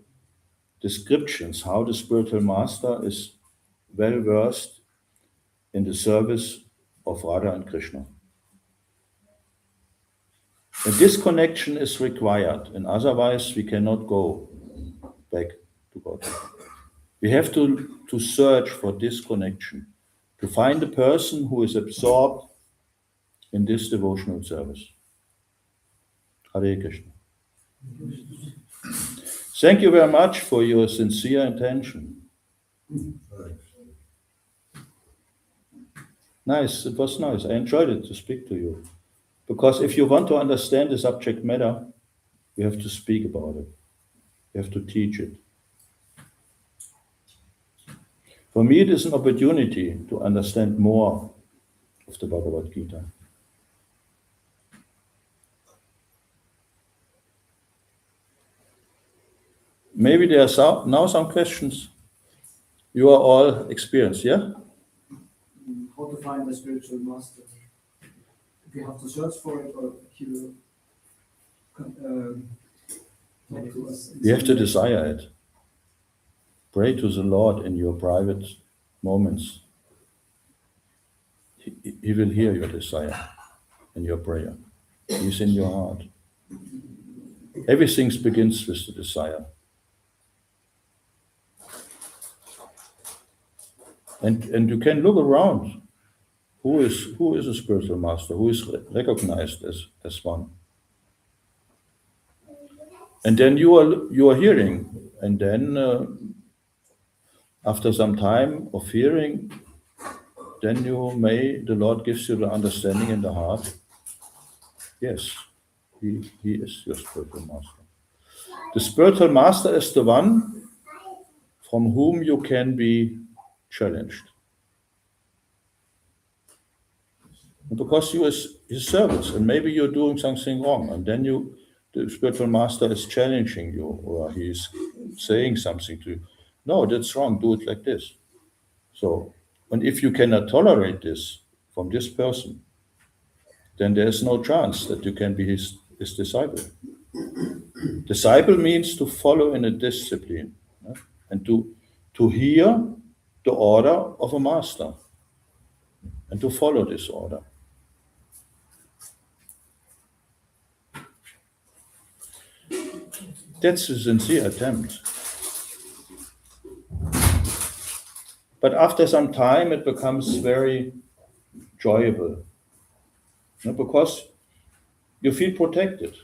descriptions how the spiritual master is well versed in the service of Radha and Krishna. And this connection is required, and otherwise we cannot go back to God. We have to search for this connection, to find a person who is absorbed in this devotional service. Hare Krishna. Thank you very much for your sincere intention. Nice, it was nice. I enjoyed it to speak to you. Because if you want to understand the subject matter, you have to speak about it. You have to teach it. For me, it is an opportunity to understand more of the Bhagavad Gita. Maybe there are now some questions. You are all experienced, yeah? How to find the spiritual master? you have to search for it, or he will talk to us. You have to desire it. Pray to the Lord in your private moments. He will hear your desire and your prayer. He's in your heart. Everything begins with the desire. And you can look around. Who is a spiritual master? Who is recognized as one? And then you are hearing, and then after some time of hearing, then the Lord gives you the understanding in the heart. Yes, he is your spiritual master. The spiritual master is the one from whom you can be challenged. Because you is his servants, and maybe you're doing something wrong, and then the spiritual master is challenging you, or he's saying something to you. No, that's wrong, do it like this. So, and if you cannot tolerate this from this person, then there's no chance that you can be his disciple. Disciple means to follow in a discipline, and to hear the order of a master, and to follow this order. That's a sincere attempt. But after some time, it becomes very enjoyable, because you feel protected.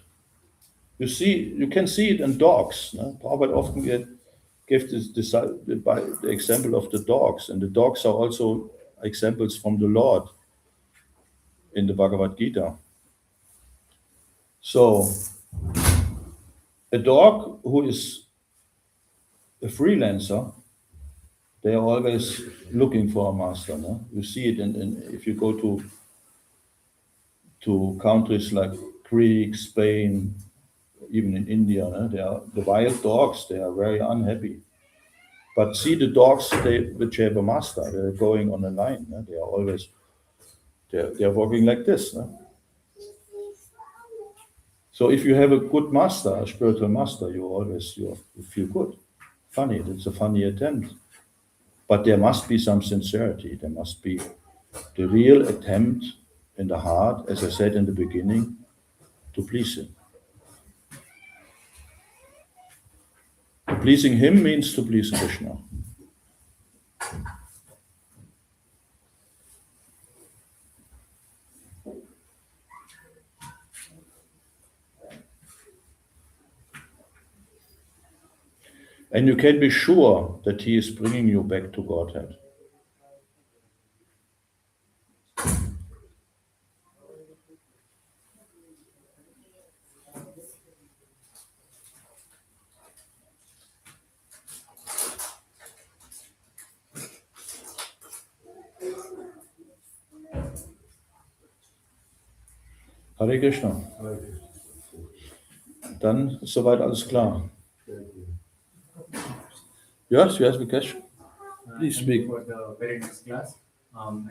You can see it in dogs. Prabhupada often gave by the example of the dogs, and the dogs are also examples from the Lord in the Bhagavad Gita. So, a dog who is a freelancer, they are always looking for a master. No? You see it if you go to countries like Greek, Spain, even in India, the wild dogs, they are very unhappy. But see the dogs which have a master, they're going on a line. They are always, they're walking like this. So if you have a good master, a spiritual master, you feel good. Funny, it's a funny attempt. But there must be some sincerity. There must be the real attempt in the heart, as I said in the beginning, to please him. Pleasing him means to please Krishna. And you can be sure that he is bringing you back to Godhead. Hare Krishna. Dann ist soweit alles klar. Yes, you ask a question? Please Thank speak. you for the very nice class.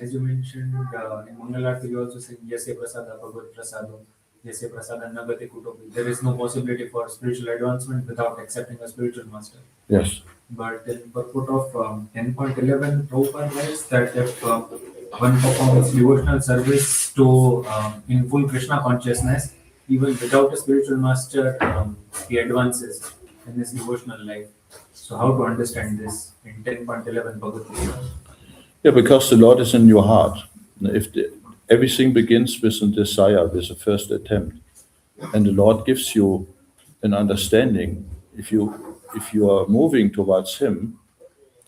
As you mentioned, in Mangalarti you also say Yasya Prasada Bhagavad Prasado, Yasya Prasada Nagati Kutopi. There is no possibility for spiritual advancement without accepting a spiritual master. Yes. But in purport of 10.11, Prabhupada writes that if one performs devotional service to in full Krishna consciousness, even without a spiritual master, he advances in his devotional life. So how to understand this in 10.11 Bhagavad Gita? Yeah, because the Lord is in your heart. Everything begins with a desire, with a first attempt, and the Lord gives you an understanding. If you are moving towards Him,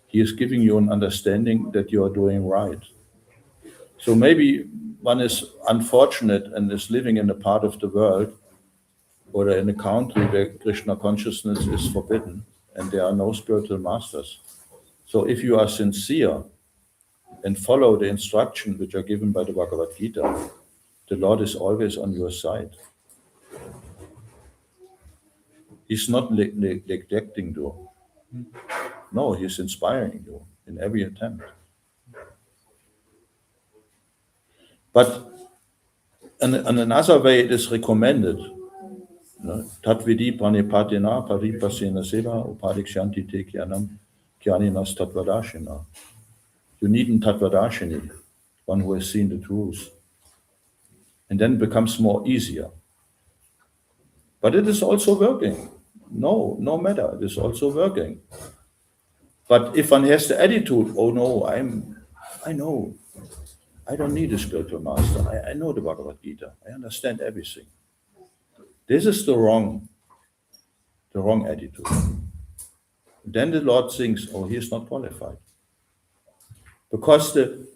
He is giving you an understanding that you are doing right. So maybe one is unfortunate and is living in a part of the world or in a country where Krishna consciousness is forbidden and there are no spiritual masters. So if you are sincere and follow the instructions which are given by the Bhagavad Gita, the Lord is always on your side. He's not neglecting you. No, He's inspiring you in every attempt. But and another way it is recommended. Tatvidi pranipatena paripasena seva upadikshanti te kyaninas tatvadashina. You need a tatvadashini, one who has seen the truth. And then it becomes more easier. But it is also working. No matter, it is also working. But if one has the attitude, oh no, I know, I don't need a spiritual master. I know the Bhagavad Gita. I understand everything. This is the wrong attitude. Then the Lord thinks, oh, he is not qualified. Because the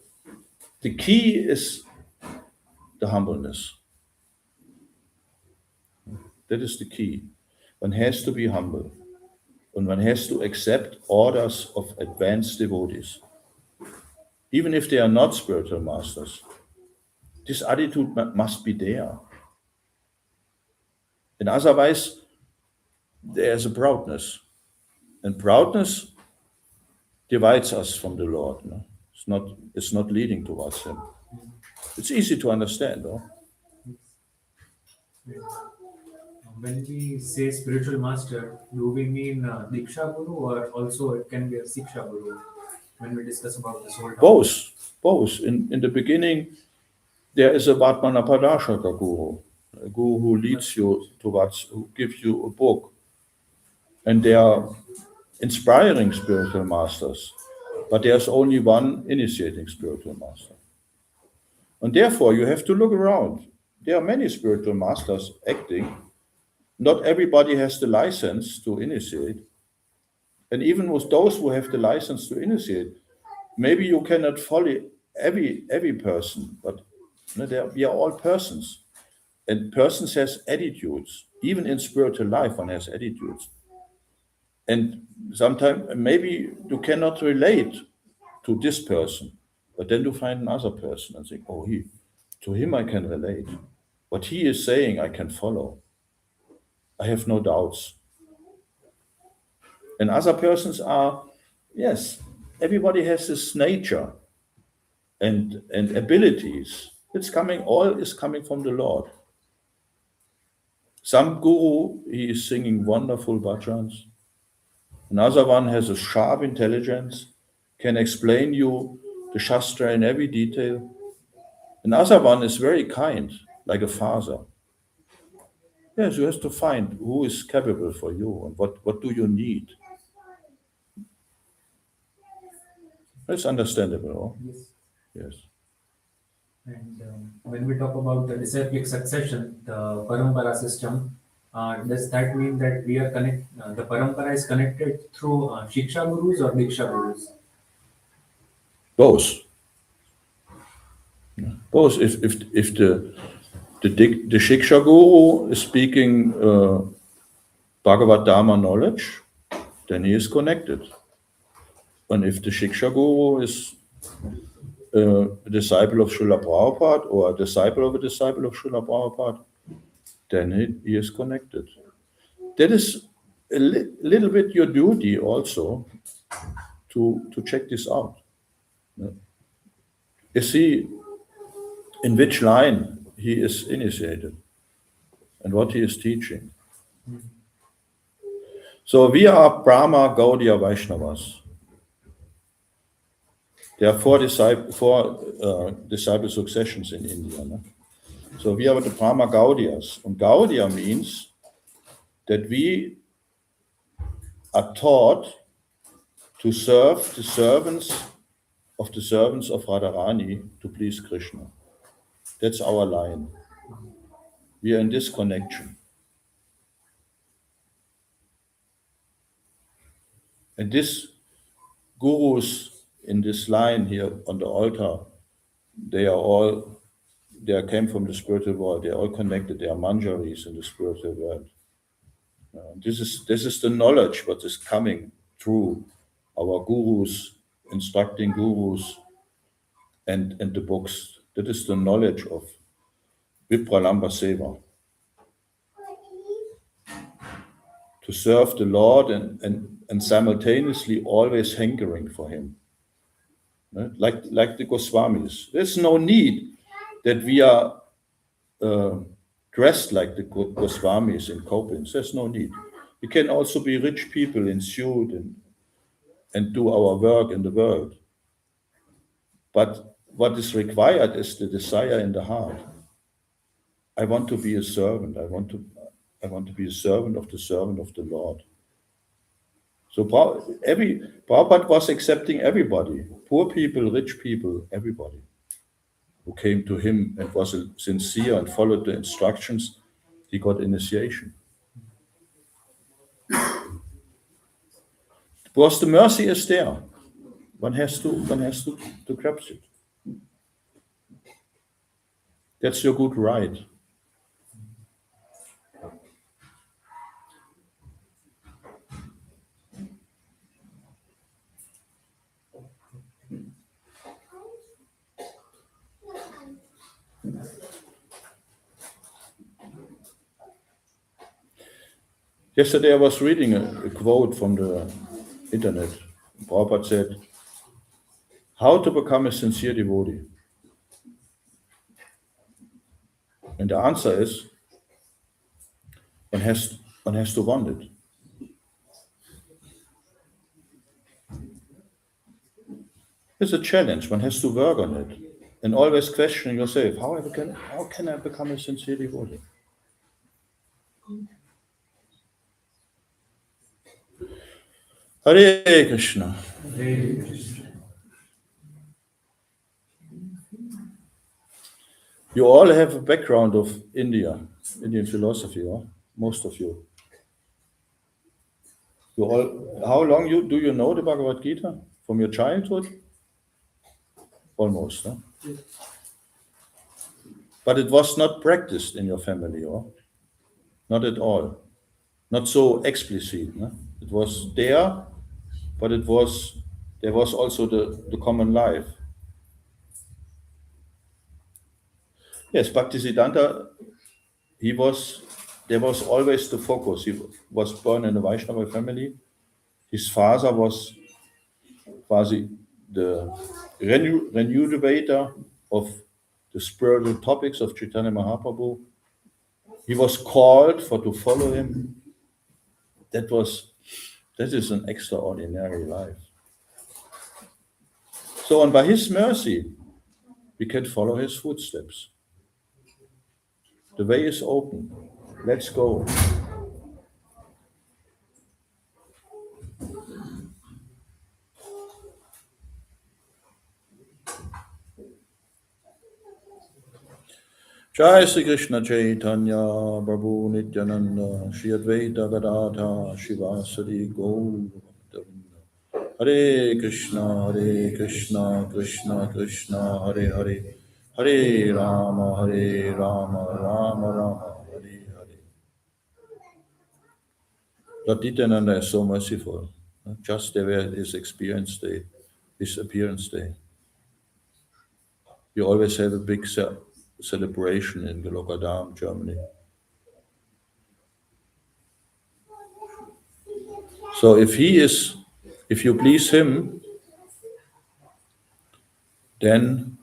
key is the humbleness. That is the key. One has to be humble. And one has to accept orders of advanced devotees. Even if they are not spiritual masters. This attitude must be there. And otherwise, there's a proudness. And proudness divides us from the Lord. No? It's not leading towards him. It's easy to understand, no? When we say spiritual master, do we mean Diksha Guru, or also it can be a Siksha Guru when we discuss about this whole topic? Both. In the beginning, there is a Vatmanapadashaka Guru, a Guru who leads you towards, who gives you a book. And they are inspiring spiritual masters, but there's only one initiating spiritual master. And therefore, you have to look around. There are many spiritual masters acting. Not everybody has the license to initiate. And even with those who have the license to initiate, maybe you cannot follow every person, but we are all persons. And persons has attitudes. Even in spiritual life, one has attitudes. And sometimes maybe you cannot relate to this person, but then you find another person and think, oh, to him I can relate. What he is saying, I can follow. I have no doubts. And other persons are, yes, everybody has this nature and abilities. All is coming from the Lord. Some guru, he is singing wonderful bhajans. Another one has a sharp intelligence, can explain you the Shastra in every detail. Another one is very kind, like a father. Yes, you have to find who is capable for you and what do you need. That's understandable, no? Yes. And when we talk about the disciplic succession, the parampara system, does that mean that we are the parampara is connected through Shiksha Gurus or Diksha Gurus? Both. Both. If the Shiksha Guru is speaking Bhagavad Dharma knowledge, then he is connected. And if the Shiksha Guru is a disciple of Srila Prabhupada or a disciple of Srila Prabhupada, then he is connected. That is a little bit your duty also to check this out. You see in which line he is initiated and what he is teaching. So we are Brahma Gaudiya Vaishnavas. There are four disciple successions in India. No? So we are the Brahma Gaudiyas. And Gaudiya means that we are taught to serve the servants of Radharani to please Krishna. That's our line. We are in this connection. And these gurus in this line here on the altar, they came from the spiritual world. They are all connected. They are manjaris in the spiritual world. This is the knowledge what is coming through our gurus, instructing gurus, and the books. That is the knowledge of Vipralamba Seva. To serve the Lord and simultaneously always hankering for him. Like the Goswamis. There's no need that we are dressed like the Goswamis in Koblenz. There's no need. We can also be rich people in suit and do our work in the world. But what is required is the desire in the heart. I want to be a servant. I want to be a servant of the Lord. So Prabhupada was accepting everybody, poor people, rich people, everybody who came to him and was sincere and followed the instructions. He got initiation. Because the mercy is there. One has to grasp it. That's your good right. Yesterday I was reading a quote from the internet. Prabhupada said, "How to become a sincere devotee?" And the answer is, one has to want it. It's a challenge. One has to work on it, and always question yourself: how can I become a sincere devotee? Hare Krishna. You all have a background of Indian philosophy, huh? Most of you. How long do you know the Bhagavad Gita? From your childhood? Almost, huh? But it was not practiced in your family, or not at all. Not so explicit. Huh? It was there, but there was also the common life. Yes, Bhaktisiddhanta, there was always the focus. He was born in a Vaishnava family. His father was quasi the renewator of the spiritual topics of Chaitanya Mahaprabhu. He was called to follow him. That is an extraordinary life. So, and by his mercy, we can follow his footsteps. The way is open. Let's go. Jai Sri Krishna Chaitanya Prabhu Nityananda Shri Advaita Gadadha Shivasari Gaur Hare Krishna Krishna Krishna Hare Hare Hare Rama Rama Rama Hare Hare. Lord Nityananda is so merciful. Just there were his appearance day. We always have a big celebration in Gelokadam, Germany. So if you please him, then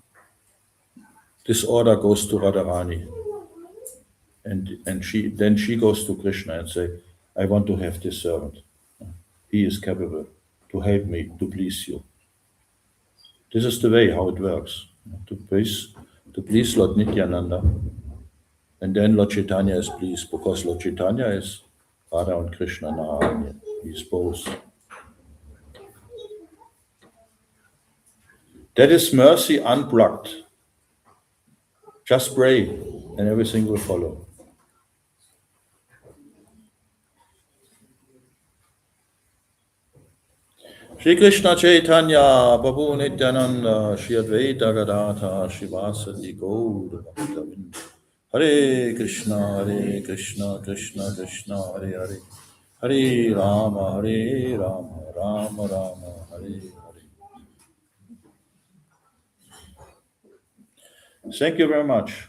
this order goes to Radharani. And she goes to Krishna and say, I want to have this servant. He is capable to help me to please you. This is the way how it works. To please Lord Nityananda. And then Lord Chaitanya is pleased, because Lord Chaitanya is Radha and Krishna Narayana. He's both. That is mercy unplugged. Just pray and everything will follow. Shri Krishna Chaitanya Prabhu Nityananda Shri Advaita Gadadha Shivasati Gaur Bhaktavinda. Hare Krishna Krishna Krishna Hare Hare Hare Rama Rama Rama Hare Hare. Thank you very much.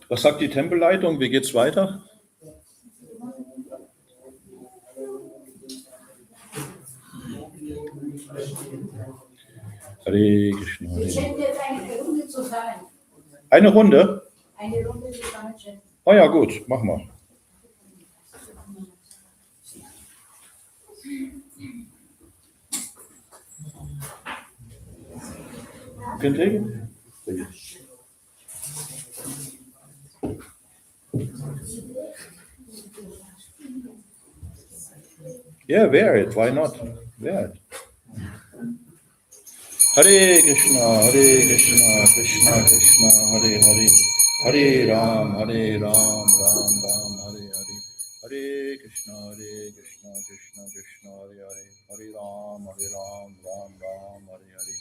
Was sagt die Tempelleitung? Wie geht's weiter? Hare Krishna. Wir schenken jetzt eine Runde zusammen. Eine Runde? Eine Runde zusammen schenken. Oh ja, gut, machen wir. You can take it. Yeah, wear it. Why not? Wear it. Hare Krishna, Krishna Krishna, Hare Hare, Hare Ram, Ram Ram, Hare Hare, Hare Krishna, Krishna Krishna, Hare Hare, Hare Ram, Ram Ram, Hare Hare,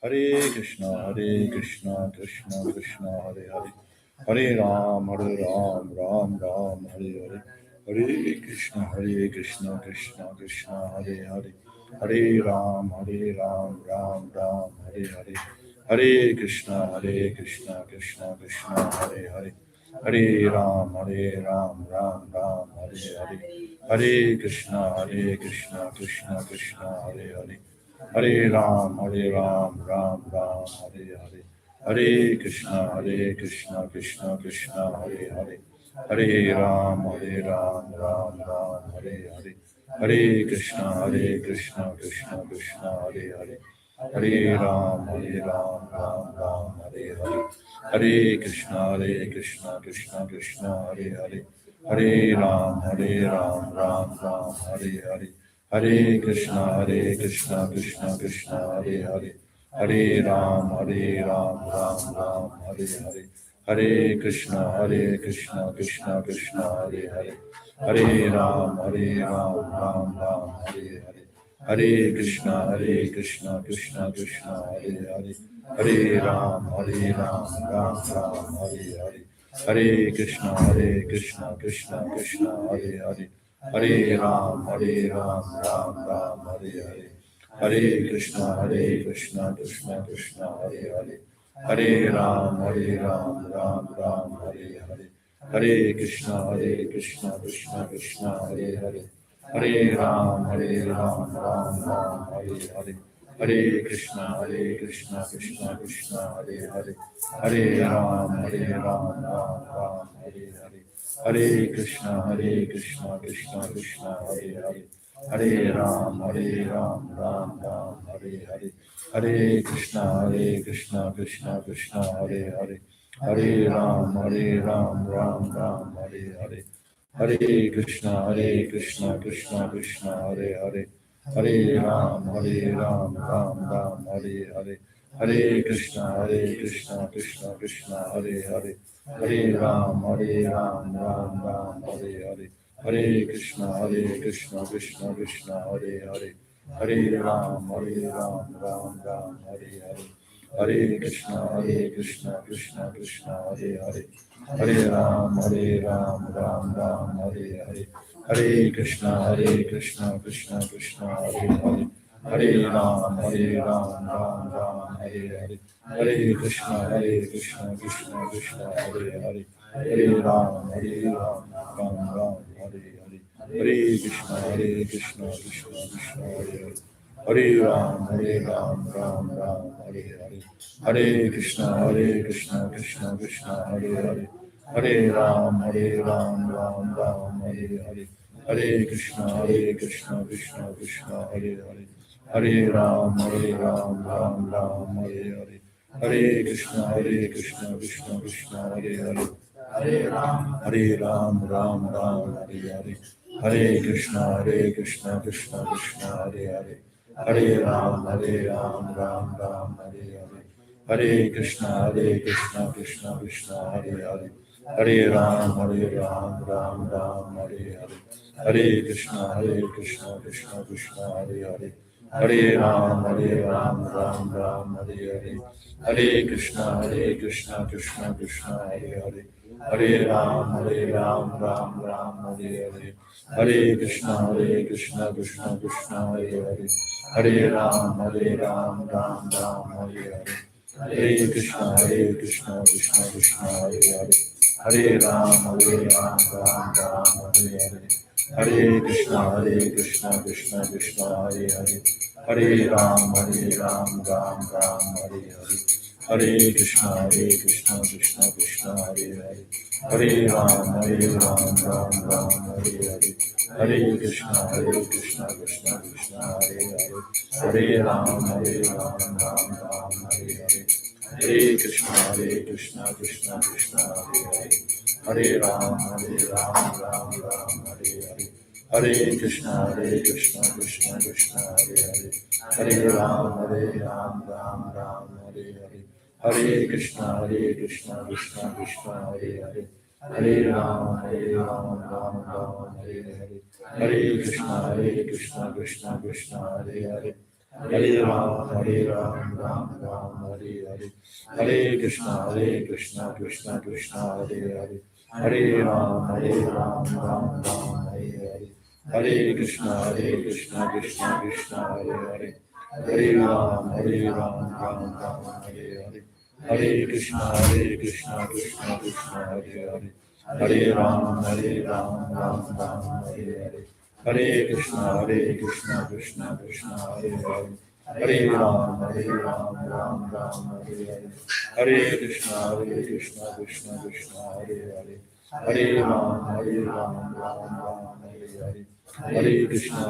Hare Krishna, Krishna Krishna, Hare Hare, Hare Ram, Ram Ram, Hare Hare, Hare Krishna, Krishna Krishna, Hare Hare. Hare Ram, Ram Ram, Hare Hare. Hare Krishna, Krishna Krishna, Hare Hare. Hare Ram, Ram Ram, Hare Hare. Hare Krishna, Krishna, Hare Hare. Hare Ram, Ram Ram, Hare Hare. Hare Krishna, Krishna, Hare Hare. Hare Ram, Ram Ram, Hare Hare. Hare Krishna, Krishna, Hare Hare. Hare Ram, Ram Ram, Hare Hare. Hare Krishna, Krishna, Hare Hare. Hare Ram, Ram Ram, Hare Hare. Hare Krishna, Krishna, Hare Hare. Hare Ram, Ram Ram, Hare Hare. Hare Krishna, Krishna, Hare Hare. Hare Ram, Ram Ram, Hare Hare. Hare Krishna, Krishna, Hare Hare. Hare Ram, Ram Ram, Hare Hare. Hare Krishna, Krishna, Hare Hare. Hare Ram, Ram Ram, Hare Hare. Hare Krishna, Krishna, Hare Hare. Hare Ram, Ram Ram, Hare Hare. Hare Krishna, Krishna, Hare Hare. Hare Ram, Ram Ram, Hare Hare. Hare Krishna, Krishna, Hare Hare. Hare Ram, Ram, Hare Hare. Hare Krishna, Krishna, Hare Hare. Hare Ram, Ram, Hare Hare. Hare Krishna, Krishna, Hare Hare. Hare Ram, Ram, Hare Hare. Hare Krishna, Krishna, Hare Hare. Hare Ram, Ram, Hare Hare. Hare Krishna, Krishna, Hare Hare. Hare Ram, Ram, Hare Hare. Hare Krishna, Krishna, Hare Hare. Hare Ram, Ram, Hare Hare. Hare Krishna, Krishna, Hare Hare. Hare Ram, Ram, Hare Hare. Hare Krishna, Krishna, Hare Hare. Hare Ram, Ram, Hare Hare. Hare Krishna, Krishna, Hare Hare. Hare Ram, Ram, Hare Hare. Hare Krishna, Krishna, Hare Hare. Hare Ram, Ram, Hare Hare. Hare Krishna, Krishna, Hare Hare. Hare Ram, Ram, Hare Hare. Hare Krishna, Krishna, Hare Hare. Hare Ram, Ram, Hare Hare. Hare Krishna, Krishna, Hare Hare. Hare Ram, Ram, Hare Hare. Hare Krishna, Krishna, Hare Hare. Hare Ram, Ram, Hare Hare. Hare Krishna, Krishna, Hare Hare. Hare Ram, Ram, Hare Hare. Hare Krishna, Krishna, Hare Hare. Hare Ram, Ram, Hare Hare. Hare Krishna, Krishna, Hare Hare. Hare Ram, Ram, Hare Hare. Hare Krishna, Krishna, Hare Hare. Hare Ram, Ram, Hare Hare. Hare Krishna, Krishna, Hare Hare. Hare Ram, Hare Ram, Ram Ram, Hare Hare. Hare Krishna, Krishna Krishna, Hare Hare. Hare Ram, Ram Ram, Hare Hare. Hare Krishna, Krishna Krishna, Hare Hare. Hare Ram, Ram Ram, Hare Hare. Hare Krishna, Krishna Krishna, Hare Hare. Hare Ram, Ram Ram, Hare Hare. Hare Krishna, Krishna Krishna, Hare Hare. Hare Ram, Ram Ram, Hare Hare. Hare Krishna, Krishna Krishna, Hare Hare. Hare Ram, Ram Ram, Hare Hare. Hare Krishna, Krishna Krishna, Hare Hare. Hare Ram, Ram Hare Hare. Hare Krishna, Krishna Krishna, Hare Hare. Hare Ram, Ram Hare Hare. Hare Krishna, Krishna Krishna, Hare Hare. Hare Ram, Ram Hare Hare. Hare Krishna, Krishna Krishna, Hare Hare. Hare Ram, Ram Hare Hare. Hare Krishna, Krishna Krishna, Hare Hare. Hare Ram, Ram Hare Hare. Hare Krishna, Krishna Krishna, Hare Hare. Hare Ram, Ram Hare Hare. Hare Krishna, Krishna Krishna, Hare Hare. Hare Ram, Ram Hare Hare. Hare Krishna, Krishna Krishna, Hare Hare. Hare Ram, Ram Hare Hare. Hare Krishna,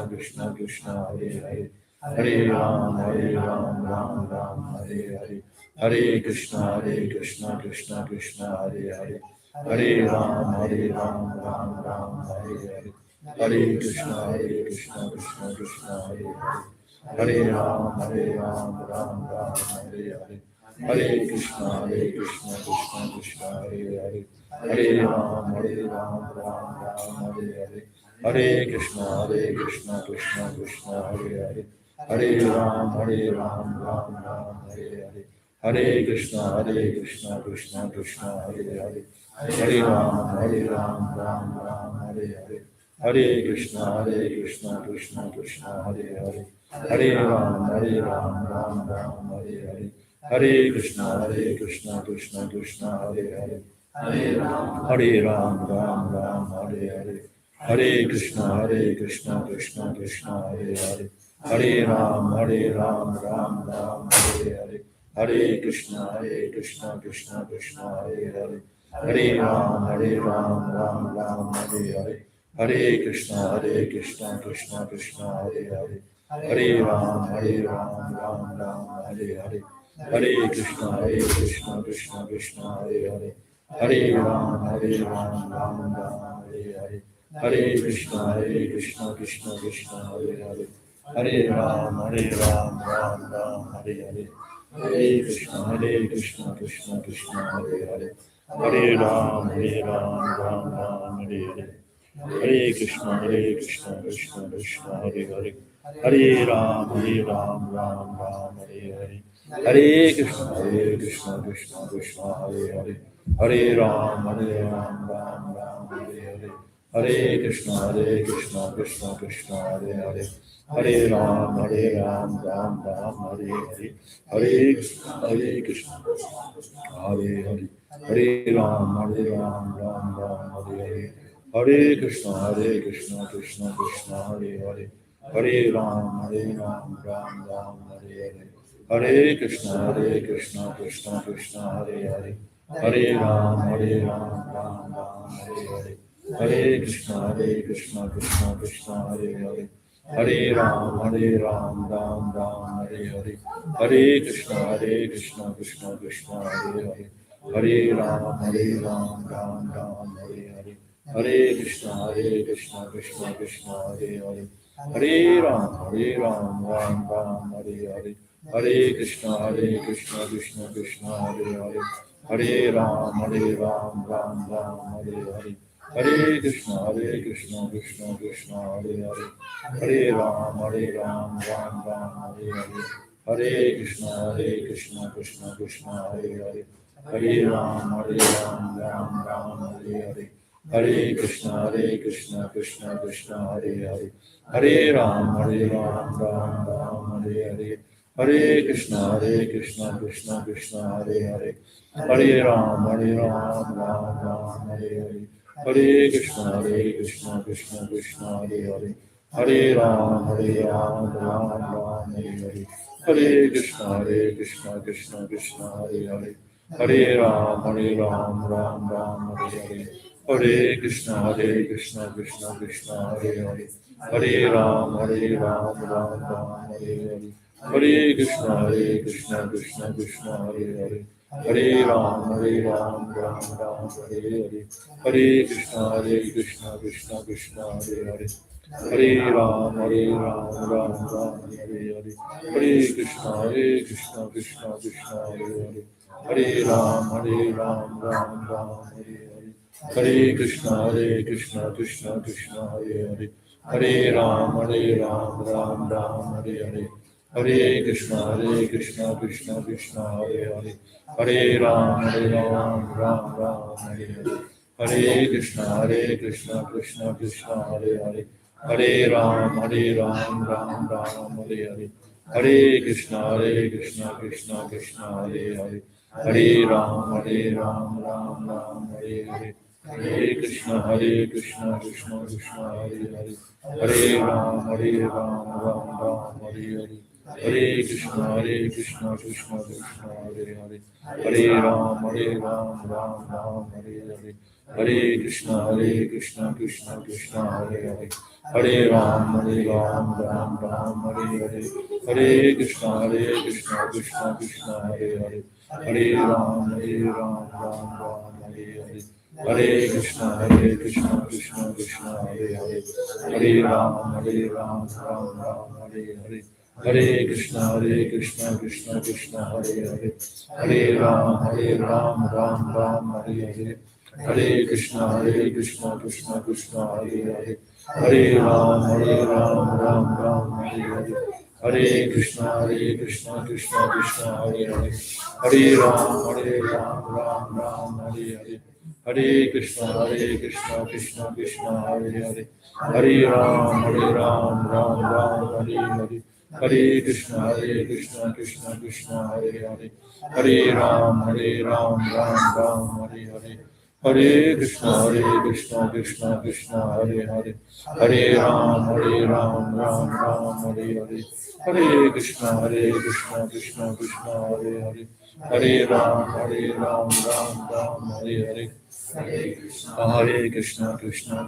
Krishna Krishna, Hare Hare. Hare Ram, Ram Hare Hare. Hare Krishna, Krishna Krishna, Hare Hare. Hare Ram, Ram Hare Hare. Hare Krishna, Krishna Krishna, Hare Hare. Hare Ram, Ram Hare Hare. Hare Krishna, Krishna Krishna, Hare Hare. Hare Ram, Ram Hare Hare. Hare Krishna, Krishna Krishna, Hare Hare. Hare Ram, Ram Hare Hare. Hare Krishna, Krishna Krishna, Hare Hare. Hare Ram, Ram Hare Hare. Hare Krishna, Krishna Krishna, Hare Hare. Hare Ram, Ram Hare Hare. Hare Krishna, Krishna Krishna, Hare Hare. Hare Ram, Ram Hare Hare. Hare Krishna, Krishna Krishna, Hare Hare. Hare Ram, Ram Hare Hare. Hare Krishna, Krishna Krishna, Hare Hare. Hare Ram, Ram Hare Hare. Hare Krishna, Krishna Krishna, Hare Hare. Hare Ram, Ram Hare Hare. Hare Krishna, Krishna Krishna, Hare Hare. Hare Ram, Ram Hare Hare. Hare Krishna, Krishna Krishna, Hare Hare. Hare Ram, Ram Hare Hare. Hare Krishna, Krishna Krishna, Hare Hare. Hare Ram, Ram Hare Hare. Hare Krishna, Krishna Krishna, Hare Hare. Hare Ram, Ram Hare Hare. Hare Krishna, Krishna Krishna, Hare Hare. Hare Ram, Ram Hare Hare. Hare Krishna, Hare Hare. Hare Ram, Ram Hare Hare. Hare Krishna, Krishna Krishna, Hare Hare. Hare Ram, Ram Hare Hare. Hare Krishna, Krishna Krishna, Hare Hare. Hare Ram, Ram Hare Hare. Hare Krishna, Krishna Krishna, Hare Hare. Hare Ram, Ram Hare Hare. Hare Krishna, Krishna Krishna, Hare Hare. Hare Ram, Ram Hare Hare. Hare Krishna, Krishna Krishna, Hare Hare. Hare Ram, Ram Hare Hare. Hare Krishna, Krishna Krishna, Hare Hare. Hare Ram, Ram Hare Hare. Hare Krishna, Krishna Krishna, Hare Hare. Hare Ram, Ram Hare Hare. Hare Krishna, Krishna Krishna, Hare Hare. Hare Ram, Ram Hare Hare. Hare Krishna, Krishna Krishna, Hare Hare. Hare Ram, Ram Hare Hare. Hare Krishna, Krishna Krishna, Hare Hare, Hare Ram, Ram Ram, Hare Hare, Hare Krishna, Krishna Krishna, Hare Hare, Hare Ram, Ram, Hare Hare, Hare Krishna, Krishna Krishna, Hare Hare, Hare Ram, Ram, Hare Hare, Hare Krishna, Krishna Krishna, Hare Hare, Hare Ram, Ram, Hare Hare. Hare Krishna, Krishna Krishna, Hare Hare, Hare Ram, Ram, Hare Hare, Hare Krishna, Krishna Krishna, Hare Hare, Hare Ram, Ram, Hare Hare, Hare Krishna, Krishna Krishna, Hare Hare, Hare Ram, Ram, Hare Hare, Hare Krishna, Krishna Hare Hare, Hare Ram, Ram, Hare Hare. Hare Krishna, Krishna Krishna, Hare Hare, Hare Ram, Ram, Hare Hare, Hare Krishna, Krishna Krishna, Hare Hare, Hare Ram, Ram, Hare Hare, Hare Krishna, Krishna, Hare Hare, Hare Ram, Ram, Hare Hare, Hare Krishna, Krishna Krishna, Hare Hare, Hare Ram, Ram, Hare Hare. Hare Krishna, Krishna Krishna, Hare Hare, Hare Ram, Ram, Hare Hare, Hare Krishna, Krishna Krishna, Hare Hare, Hare Ram, Ram, Hare Hare, Hare Krishna, Krishna, Hare Hare, Hare Ram, Ram, Hare Hare, Hare Krishna, Krishna, Hare Hare, Hare Ram, Ram, Hare Hare. Hare Krishna, Krishna, Hare Hare, Hare Ram, Ram, Hare Hare, Hare Krishna, Krishna, Hare Hare, Hare Ram, Ram, Hare Hare, Hare Krishna, Krishna, Hare Hare, Hare Ram, Ram, Hare Hare, Hare Krishna, Krishna, Hare Hare, Hare Ram, Ram, Hare Hare, Hare Krishna, Krishna, Hare Hare, Hare Ram, Ram, Hare Hare, Hare Krishna, Krishna, Hare Hare, Hare Ram, Ram, Hare Hare, Hare Krishna, Krishna, Hare Hare, Hare Ram, Ram, Hare Hare, Hare Krishna, Hare Hare, Hare Ram, Ram, Hare Hare, Hare Krishna, Krishna,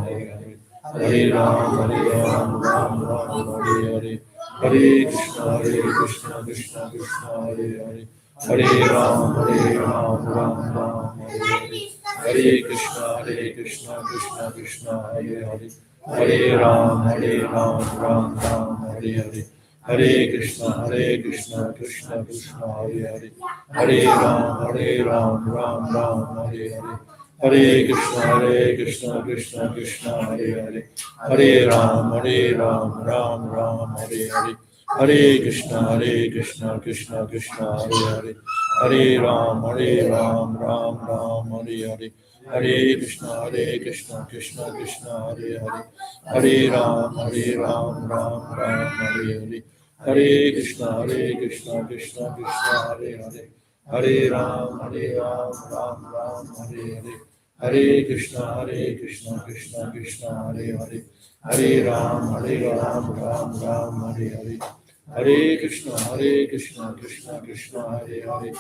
Hare Hare, Hare Ram, Ram, Hare Hare, Hare Krishna, Krishna, Hare Hare, Hare Ram, Ram, Hare Hare, Hare Krishna, Krishna, Hare Hare, Hare Ram, Ram, Hare Hare, Hare Krishna, Krishna, Hare Hare, Hare Ram, Ram, Hare Hare, Hare Krishna, Krishna, Hare Hare, Hare Ram, Ram, Hare Hare, Hare Krishna, Krishna, Hare Hare, Hare Ram, Ram, Hare Hare, Hare Krishna, Krishna, Hare Hare, Hare Ram, Ram, Hare Hare, Hare Krishna, Krishna, Hare Hare, Hare Ram, Ram, Hare Hare, Hare Krishna, Krishna, Hare Hare,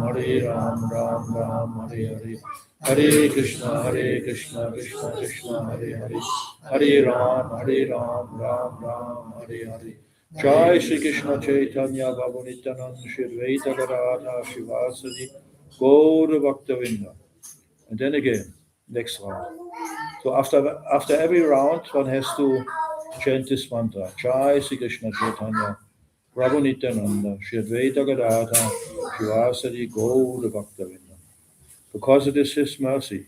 Hare Ram, Ram, Hare Hare, Hare Krishna, Krishna, Hare Hare, Hare Ram, Ram, Hare Hare. Jai Shri Krishna Chaitanya Prabhu Nityananda Shri Advaita Gadadhara Shivasadi Gaura Bhaktavinda. And then again, next round. So after every round, one has to chant this mantra. Jai Shri Krishna Chaitanya Prabhu Nityananda Shri Advaita Gadadhara Shivasadi Gaura Bhaktavinda. Because it is His mercy,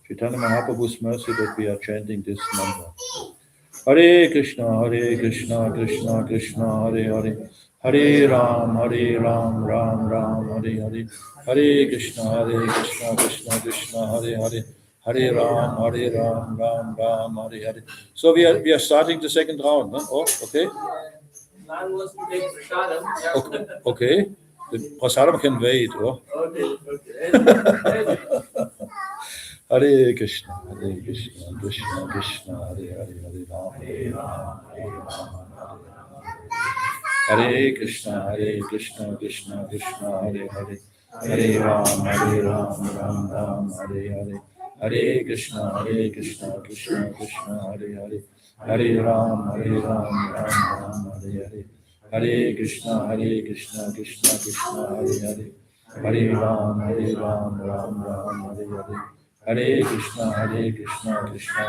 Chaitanya Mahaprabhu's mercy, that we are chanting this mantra. Hare Krishna, Krishna Krishna, Hare Hare, Hare Ram, Ram, Ram, Hare Hare, Hare Krishna, Krishna, Hare Hare, Hare Ram, Ram, Hare Hare. So we are starting the second round, no? Oh, okay. plan was to take prasadam. Okay. The prasadam can wait, oh? Okay. Hare Krishna, Krishna Krishna, Hare Hare, Hare Krishna, Krishna Krishna, Hare Hare, Hare Ram, Ram Ram, Hare Hare, Hare Krishna, Krishna Krishna, Hare Hare, Hare Ram, Ram Ram, Hare Hare, Hare Krishna, Krishna Krishna, Hare Hare, Hare Ram, Ram Ram, Hare Hare, Hare Krishna, Krishna Krishna,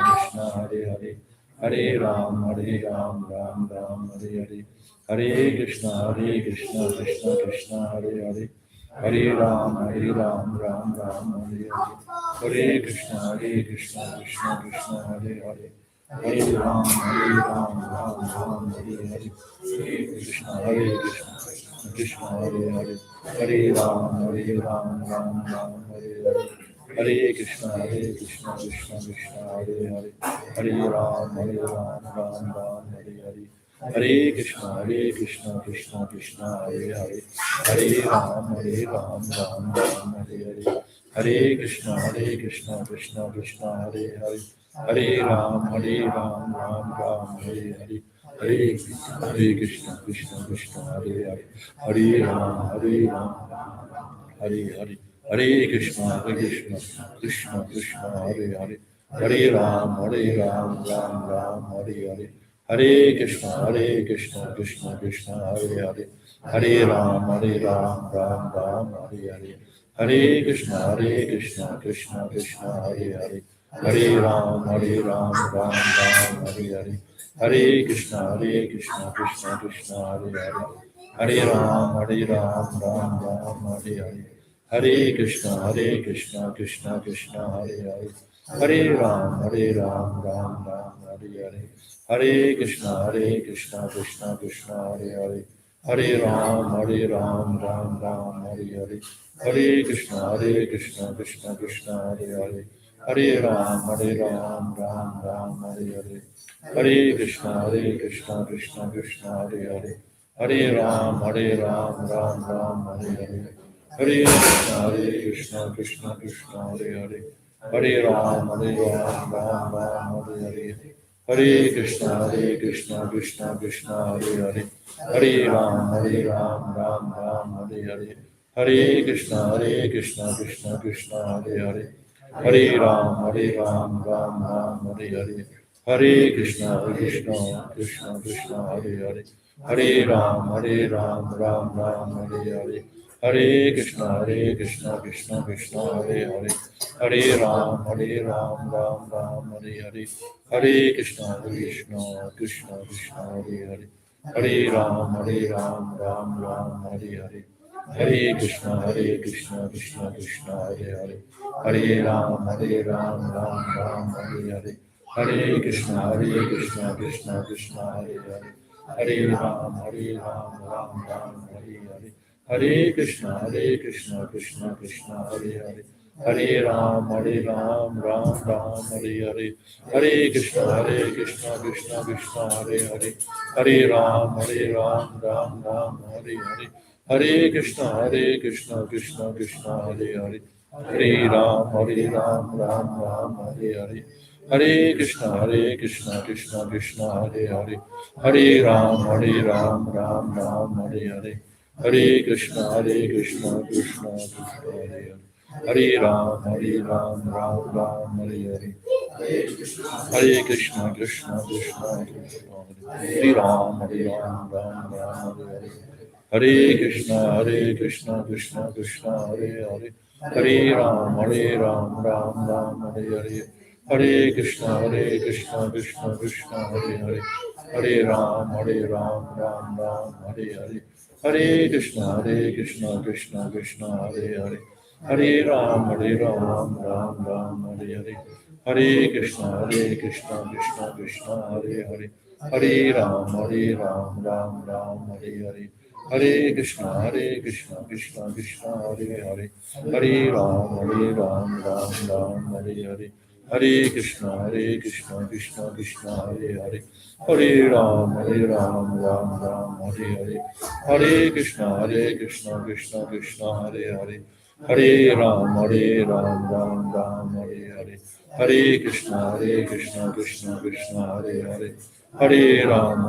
Hare Hare, Hare Ram, Ram Ram, Hare Hare, Hare Krishna, Krishna Krishna, Hare Hare, Hare Ram, Ram Ram, Hare Hare, Hare Krishna, Krishna Krishna, Hare Hare, Hare Ram, Ram Ram, Hare Hare, Hare Krishna, Krishna Hare Hare, Hare Ram, Ram Ram, Hare Hare, Hare Krishna, Krishna Krishna, Hare Hare, Hare Ram, Ram Ram, Hare Hare, Hare Krishna, Krishna Krishna, Hare Hare, Hare Ram, Ram Hare Hare, Hare Krishna, Krishna Krishna, Hare Hare, Hare Ram, Ram Hare Hare, Hare Krishna, Krishna Hare Hare, Hare Ram, Hare Hare, Hare Krishna, Krishna Krishna, Hare Hare, Hare Ram, Ram Hare Hare, Hare Krishna, Krishna Hare Hare, Hare Ram, Ram Hare Hare, Hare Krishna, Krishna Krishna, Hare Hare, Hare Ram, Ram Hare Hare, Hare Krishna, Krishna Krishna, Hare Hare, Hare Ram, Ram Hare Hare, Hare Krishna, Krishna Krishna, Hare Hare, Hare Ram, Ram Hare Hare, Hare Krishna, Krishna Krishna, Hare Hare, Hare Ram, Ram Hare Hare, Hare Krishna, Krishna Krishna, Hare Hare, Hare Ram, Ram Hare Hare, Hare Krishna, Krishna Krishna, Hare Hare, Hare Ram, Ram Hare Hare, Hare Krishna, Krishna Krishna, Hare Hare, Hare Ram, Ram Hare Hare, Hare Krishna, Krishna Hare Hare, Hare Ram, Ram Hare Hare, Hare Krishna, Krishna Hare Hare, Hare Ram, Ram Hare Hare, Hare Krishna, Krishna Hare Hare, Hare Ram, Ram Hare Hare, Hare Krishna, Krishna Hare Hare, Hare Ram, Ram Hare Hare, Hare Krishna, Krishna Hare Hare, Hare Ram, Ram Hare Hare, Hare Krishna, Krishna Hare Hare, Hare Ram, Ram Hare Hare, Hare Krishna, Krishna Hare Hare, Hare Ram, Ram Hare Hare, Hare Krishna, Krishna Hare Hare, Hare Ram, Ram Hare Hare, Hare Krishna, Krishna Hare Hare, Hare Ram, Ram Hare Hare, Hare Krishna, Krishna Hare Hare, Hare Ram, Ram Hare Hare, Hare Krishna, Krishna Hare Hare, Hare Ram, Ram Hare Hare, Hare Krishna, Krishna Hare Hare, Hare Ram, Ram Hare Hare, Hare Krishna, Krishna Hare Hare Ram, Ram Hare Hare, Hare Krishna, Krishna Hare Hare, Hare Ram, Ram Hare Hare, Hare Krishna, Krishna Hare Hare, Hare Ram, Ram Hare Hare, Hare Krishna, Krishna Hare Hare, Hare Ram, Ram Hare Hare, Hare Krishna, Krishna Hare Hare, Hare Ram, Ram Hare Hare, Hare Krishna, Krishna Hare Hare, Hare Ram, Ram Hare Hare, Hare Krishna, Krishna Krishna, Hare Hare, Hare Ram, Ram Ram, Hare Hare, Hare Krishna, Krishna Krishna, Hare Hare, Hare Ram, Ram Hare Hare, Hare Krishna, Krishna Krishna, Hare Hare, Hare Ram,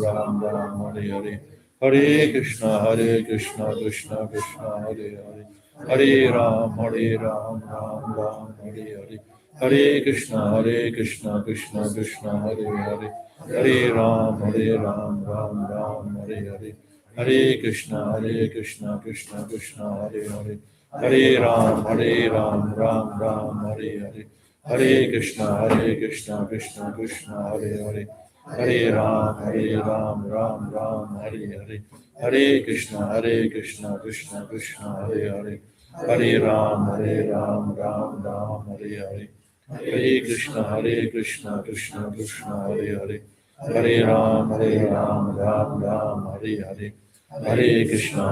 Ram Hare Hare, Hare Krishna, Krishna Krishna, Hare Hare, Hare Ram, Ram Hare Hare, Hare Krishna, Krishna Krishna, Hare Hare, Hare Ram, Ram Hare Hare, Hare Krishna, Krishna Krishna, Hare Hare, Hare Ram, Ram Hare Hare, Hare Krishna, Krishna Krishna, Hare Hare, Hare Ram, Ram Hare Hare, Hare Krishna, Krishna Krishna, Hare Hare, Hare Ram, Ram Hare Hare, Hare Krishna, Krishna Krishna, Hare Hare, Hare Ram, Ram Hare Hare, Hare Krishna, Krishna Krishna, Hare Hare, Hare Ram, Ram Hare Hare, Hare Krishna,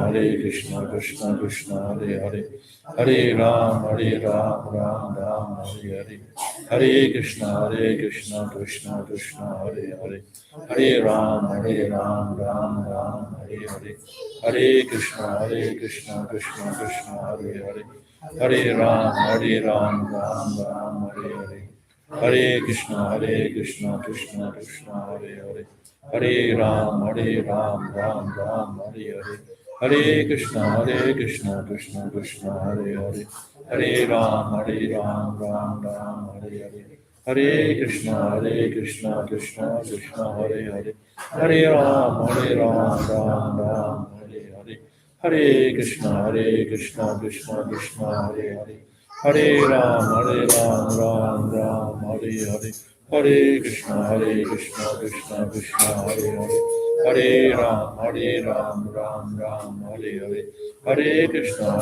Krishna Krishna, Hare Hare, Hare Ram, Ram Hare Hare, Hare Krishna, Krishna Krishna, Hare Hare, Hare Ram, Ram Hare Hare, Hare Krishna, Krishna Krishna, Hare Hare, Hare Ram, Ram Hare Hare, Hare Krishna, Krishna Krishna, Hare Hare, Hare Ram, Ram Hare Hare, Hare Krishna, Krishna Krishna, Hare Hare, Hare Ram, Ram Hare Hare, Hare Krishna, Krishna Krishna, Hare Hare, Hare Ram, Ram Hare Hare, Hare Krishna, Krishna Krishna, Hare Hare, Hare Ram, Ram Hare Hare, Hare Krishna, Krishna Krishna, Hare Hare, Hare Ram, Ram Hare Hare, Hare Krishna, Krishna Krishna, Hare Hare, Hare Ram, Ram Hare Hare, Hare Krishna,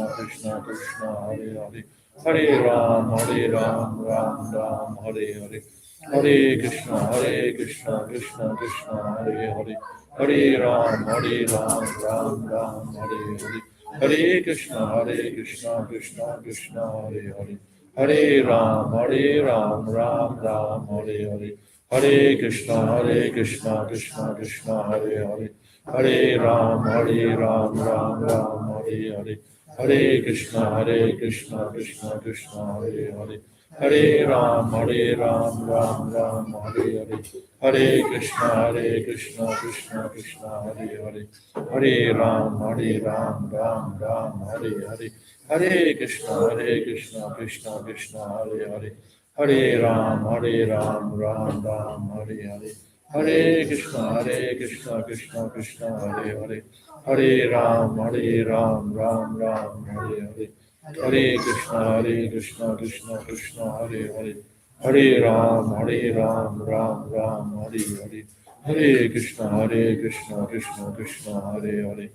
Krishna Krishna, Hare Hare, Hare Ram, Ram Hare Hare, Hare Krishna, Krishna Krishna, Hare Hare, Hare Ram, Ram Hare Hare, Hare Krishna, Krishna Krishna, Hare Hare, Hare Ram, Ram Hare Hare, Hare Krishna, Krishna Krishna, Hare Hare, Hare Ram, Ram Hare Hare, Hare Krishna, Krishna Krishna, Hare Hare, Hare Ram, Ram Hare Hare, Hare Krishna, Krishna Krishna, Hare Hare, Hare Ram, Ram Hare Hare, Hare Krishna, Krishna Hare Hare, Hare Ram, Ram Hare Hare, Hare Krishna, Krishna Krishna, Hare Hare, Hare Ram, Ram Hare Hare, Hare Krishna, Krishna Hare Hare,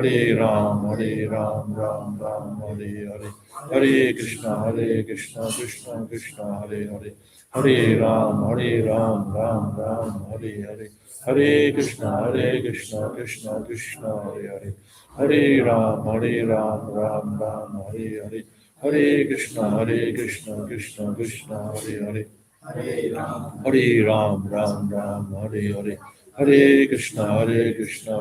Hare Ram, Ram Hare Hare, Hare Krishna, Krishna Krishna, Hare Hare, Hare Ram, Ram Hare Hare, Hare Krishna, Krishna Krishna, Hare Hare, Hare Ram, Ram Hare Hare, Hare Krishna,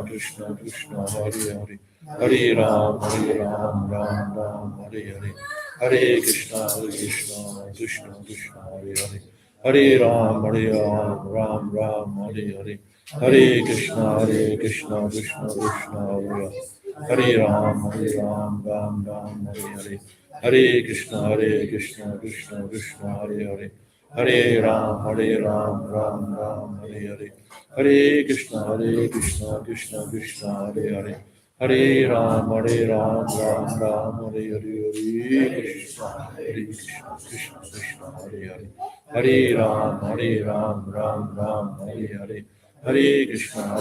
Krishna Krishna, Hare Hare, Hare Ram, Ram Hare Hare, Hare Krishna, Krishna Krishna, Hare Hare, Hare Ram, Ram Hare Hare, Hare Krishna, Krishna Krishna, Hare Hare, Hare Ram, Ram Hare Hare, Hare Krishna, Krishna Krishna, Hare Hare, Hare Ram, Ram Hare Hare, Hare Krishna, Krishna Krishna, Hare Hare, Hare Ram, Ram Hare Hare, Hare Krishna, Krishna Krishna, Hare Hare, Hare Ram, Ram Hare Hare, Hare Krishna,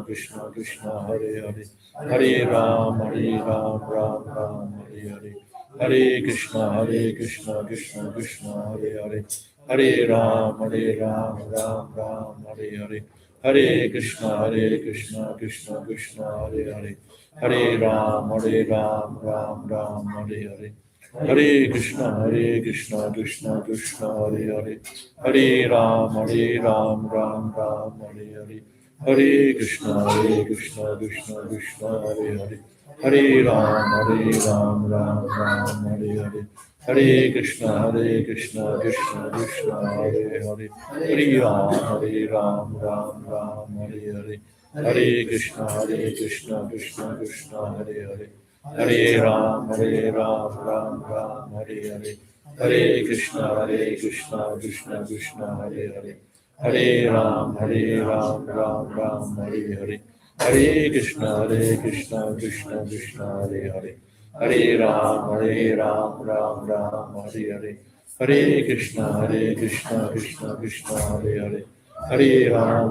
Krishna Krishna, Hare Hare, Hare Ram, Ram Hare Hare, Hare Krishna, Krishna Krishna, Hare Hare, Hare Ram, Ram Hare Hare, Hare Krishna, Krishna Krishna, Hare Hare, Hare Ram, Ram Hare Hare, Hare Krishna, Krishna Krishna, Hare Hare, Hare Ram, Ram Ram, Hare Hare, Hare Krishna, Krishna Krishna, Hare Hare, Hare Ram, Ram Ram, Hare Hare, Hare Krishna, Krishna Krishna, Hare Hare, Hare Ram, Ram Ram, Hare Hare, Hare Krishna, Krishna Krishna, Hare Hare. Hare Ram, Ram Ram, Hare Hare. Hare Krishna, Krishna Krishna, Hare Hare. Hare Ram, Ram Ram, Hare Hare. Hare Krishna, Krishna Krishna, Hare Hare. Hare Ram, Ram Ram, Hare Hare. Hare Krishna, Krishna Krishna, Hare Hare. Hare Ram, Ram Ram, Hare Hare. Hare Krishna, Krishna Krishna, Hare Hare. Hare Ram,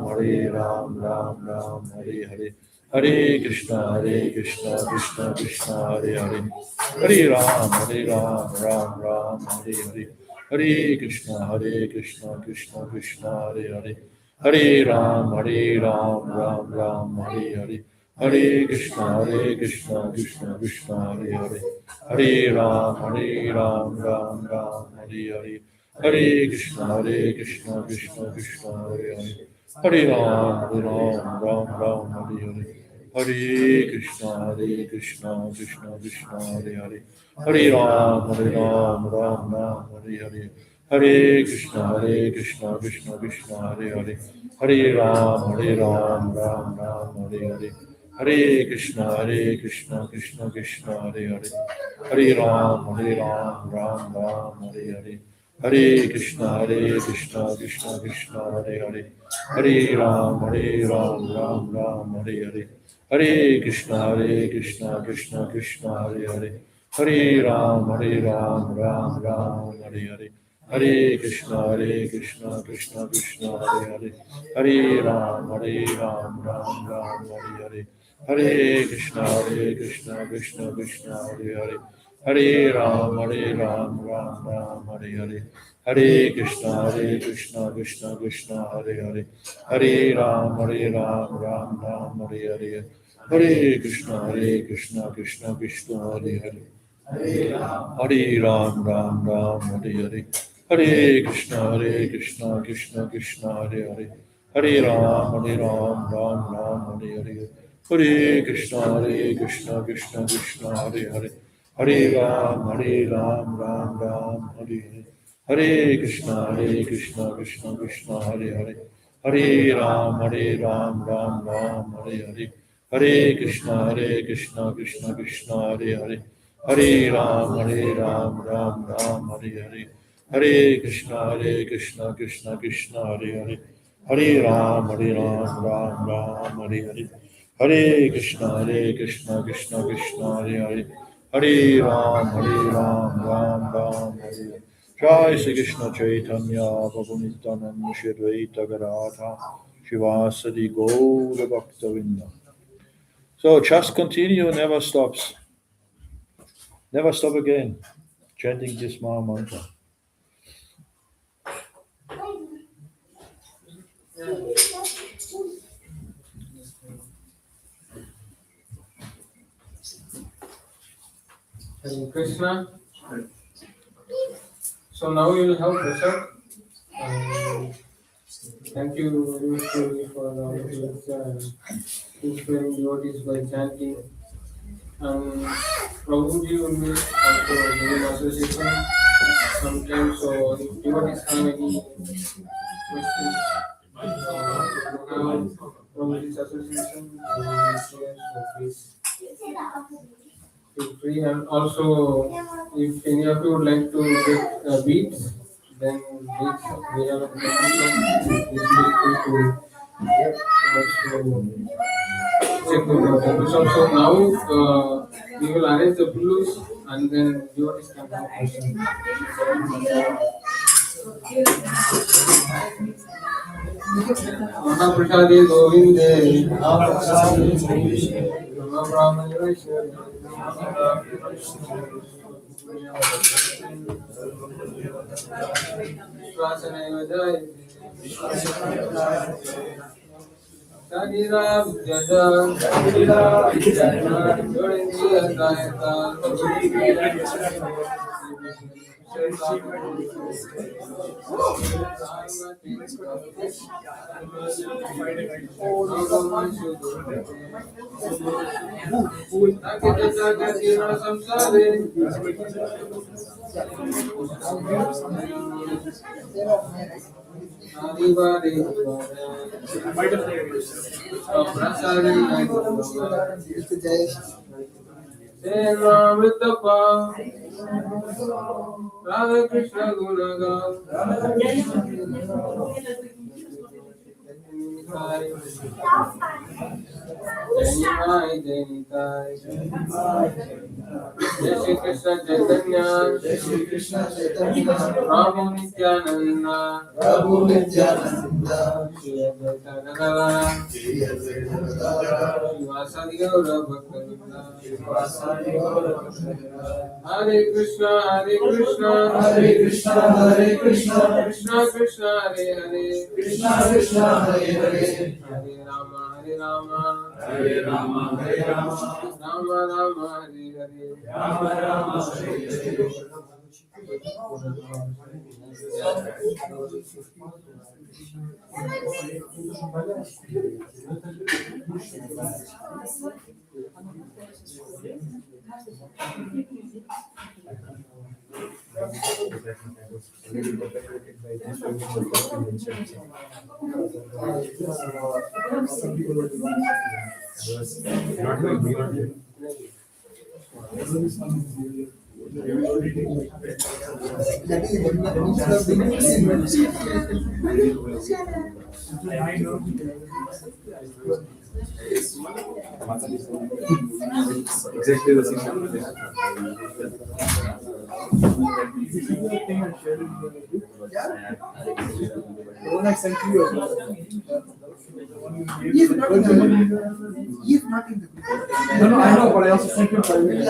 Ram Ram, Hare Hare. Hare Krishna, Krishna Krishna, Hare Hare. Hare Ram, Ram Ram, Hare Hare. Hare Krishna, Krishna Krishna, Hare Hare. Hare Ram, Ram Ram, Hare Hare. Hare Krishna, Krishna Krishna, Hare Hare. Hare Ram, Ram Ram, Hare Hare. Hare Krishna, Krishna Krishna, Hare Hare. Hare Ram, Ram Ram, Hare Hare. Hare Krishna, Krishna Hare Hare. Hare Ram, Ram Ram, Hare Hare. Hare Krishna, Krishna Krishna, Hare Hare. Hare Ram, Ram Ram, Hare Hare. Hare Krishna, Krishna Krishna, Hare Hare. Hare Ram, Ram Ram, Hare Hare. Hare Krishna, Krishna Krishna, Hare Hare. Hare Ram, Ram Ram, Hare Hare. Hare Krishna, Krishna Krishna, Hare Hare. Hare Ram, Ram Ram, Hare Hare. Hare Krishna, Krishna Krishna, Hare Hare. Hare Ram, Ram Ram, Hare Hare. Hare Krishna, Krishna Krishna, Hare Hare. Hare Ram, Ram Ram, Hare Hare. Hare Krishna, Krishna Krishna, Hare Hare. Hare Ram, Ram, Hare Hare. Hare Krishna, Krishna Krishna, Hare Hare. Hare Ram, Ram, Hare Hare. Hare Krishna, Krishna Krishna, Hare Hare. Hare Ram, Ram Ram, Hare Hare. Hare Krishna, Krishna Krishna, Hare Hare. Hare Ram, Ram Ram, Hare Hare. Hare Krishna, Krishna Krishna, Hare Hare. Hare Ram, Ram Ram, Hare Hare. Hare Krishna, Krishna Krishna, Hare Hare. Hare Ram, Ram Ram, Hare Hare. Hare Krishna, Krishna Krishna, Hare Hare. Hare Ram, Ram Ram, Hare Hare. Jai Shri Krishna Chaitanya, Prabhu Nityananda, Shri Advaita Gadadhara, Shivasadi Gaura Bhaktavinda. So just continue, never stops. Never stop again, chanting this Maha Mantra. Hare Krishna. So now we will have prasad. Thank you very much for the inspiring devotees by chanting. Prabhuji will be also giving association sometimes. So if devotees have any questions from this association, so please feel free. And also, if any of you would like to get beats, then beats we have a competition. Please feel free to also check with the episode. So now we will arrange the blues and then devotees can have questions. Mahaprasadi Govinde, Shadira Vijaya, Jodindriya Sahayata, Radha Krishna Gunaga, Jai Shri Krishna Chaitanya, Prabhu Nityananda, Shri Advaita Gadadhara, Srivasadi Gaura Bhaktavinda, Hare Krishna, Krishna Krishna, Hare Hare, Hare Rama, Rama Rama, Hare Hare. Exactly the same. The one I sent to you. He is not in the group. No, I know, but I also sent him privately.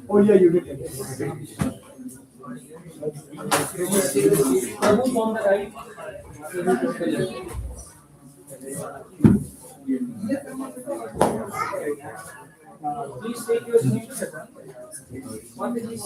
Oh yeah, you did. Please take your signature. What is this?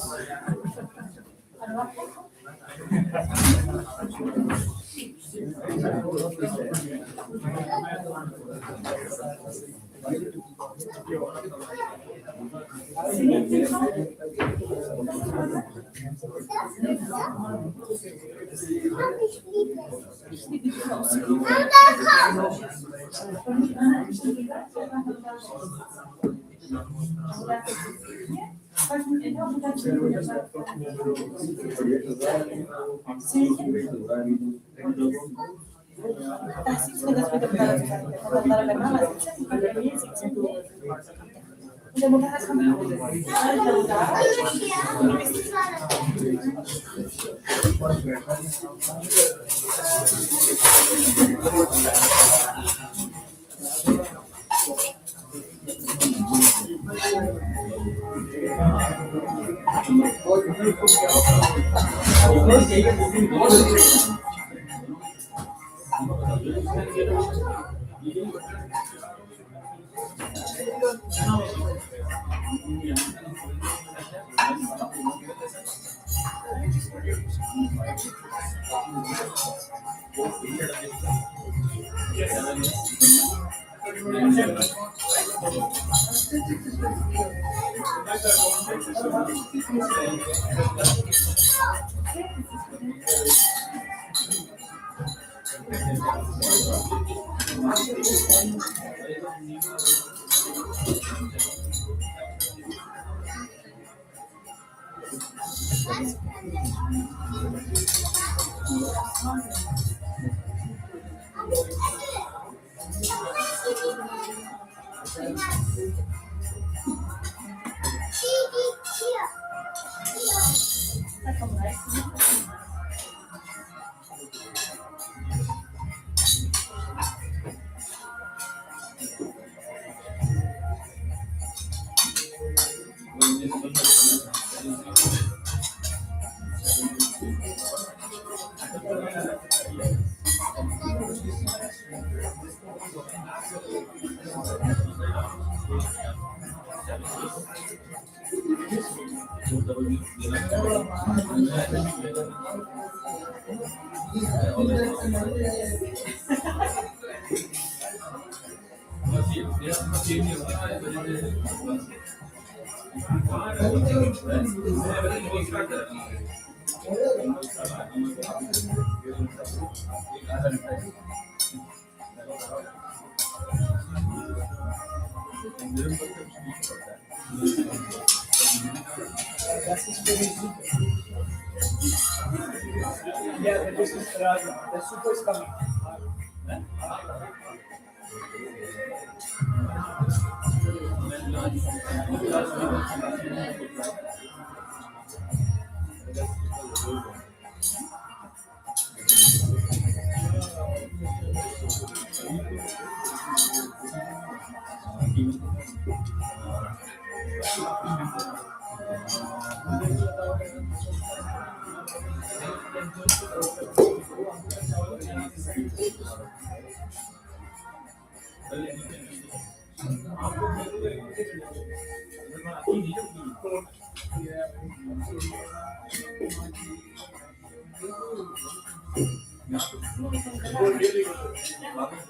Yeah, this is Vrajendra. The super is coming.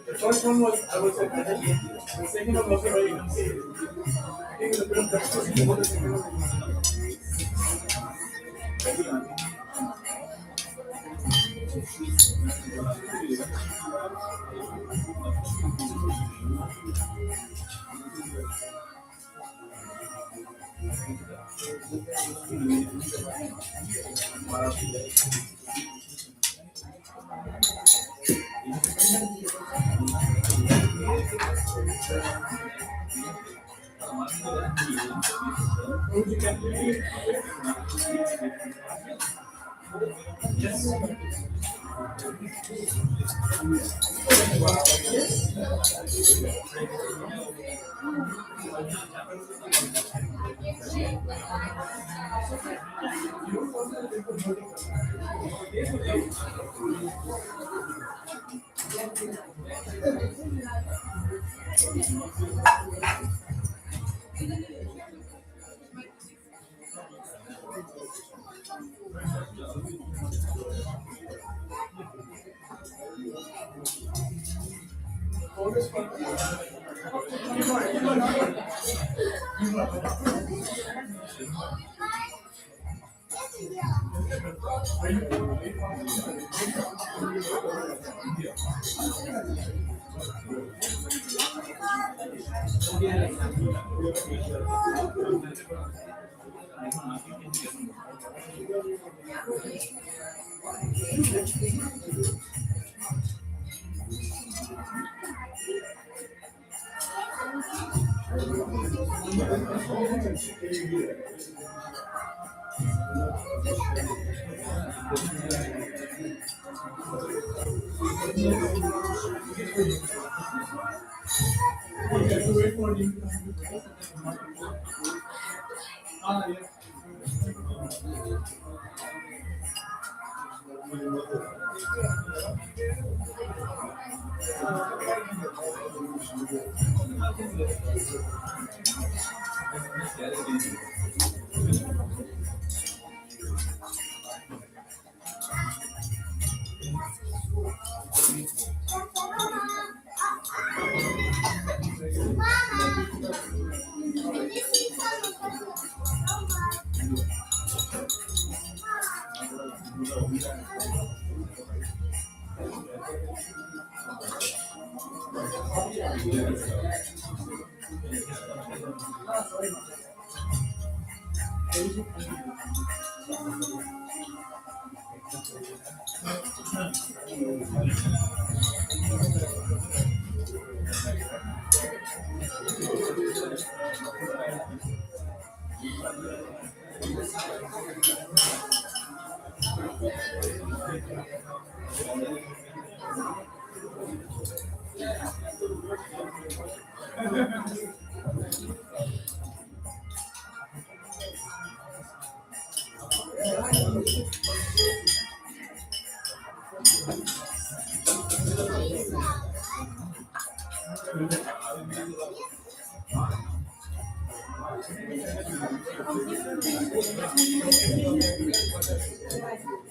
The first one was I was at the second one was very easy. I think the film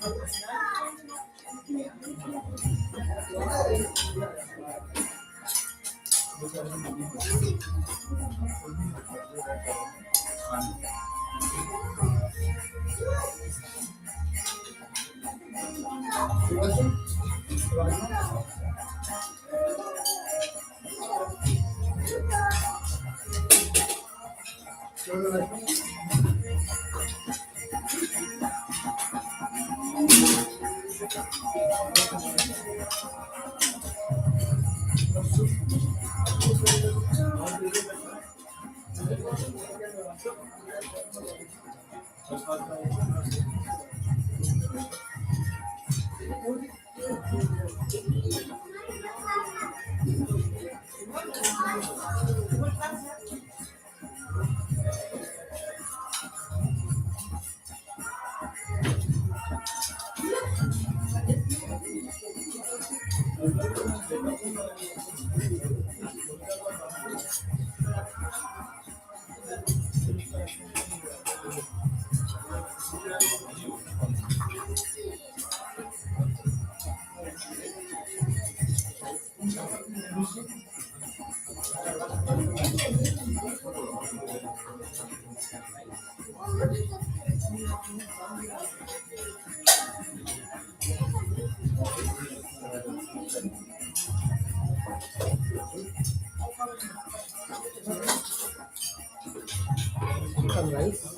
Some rice.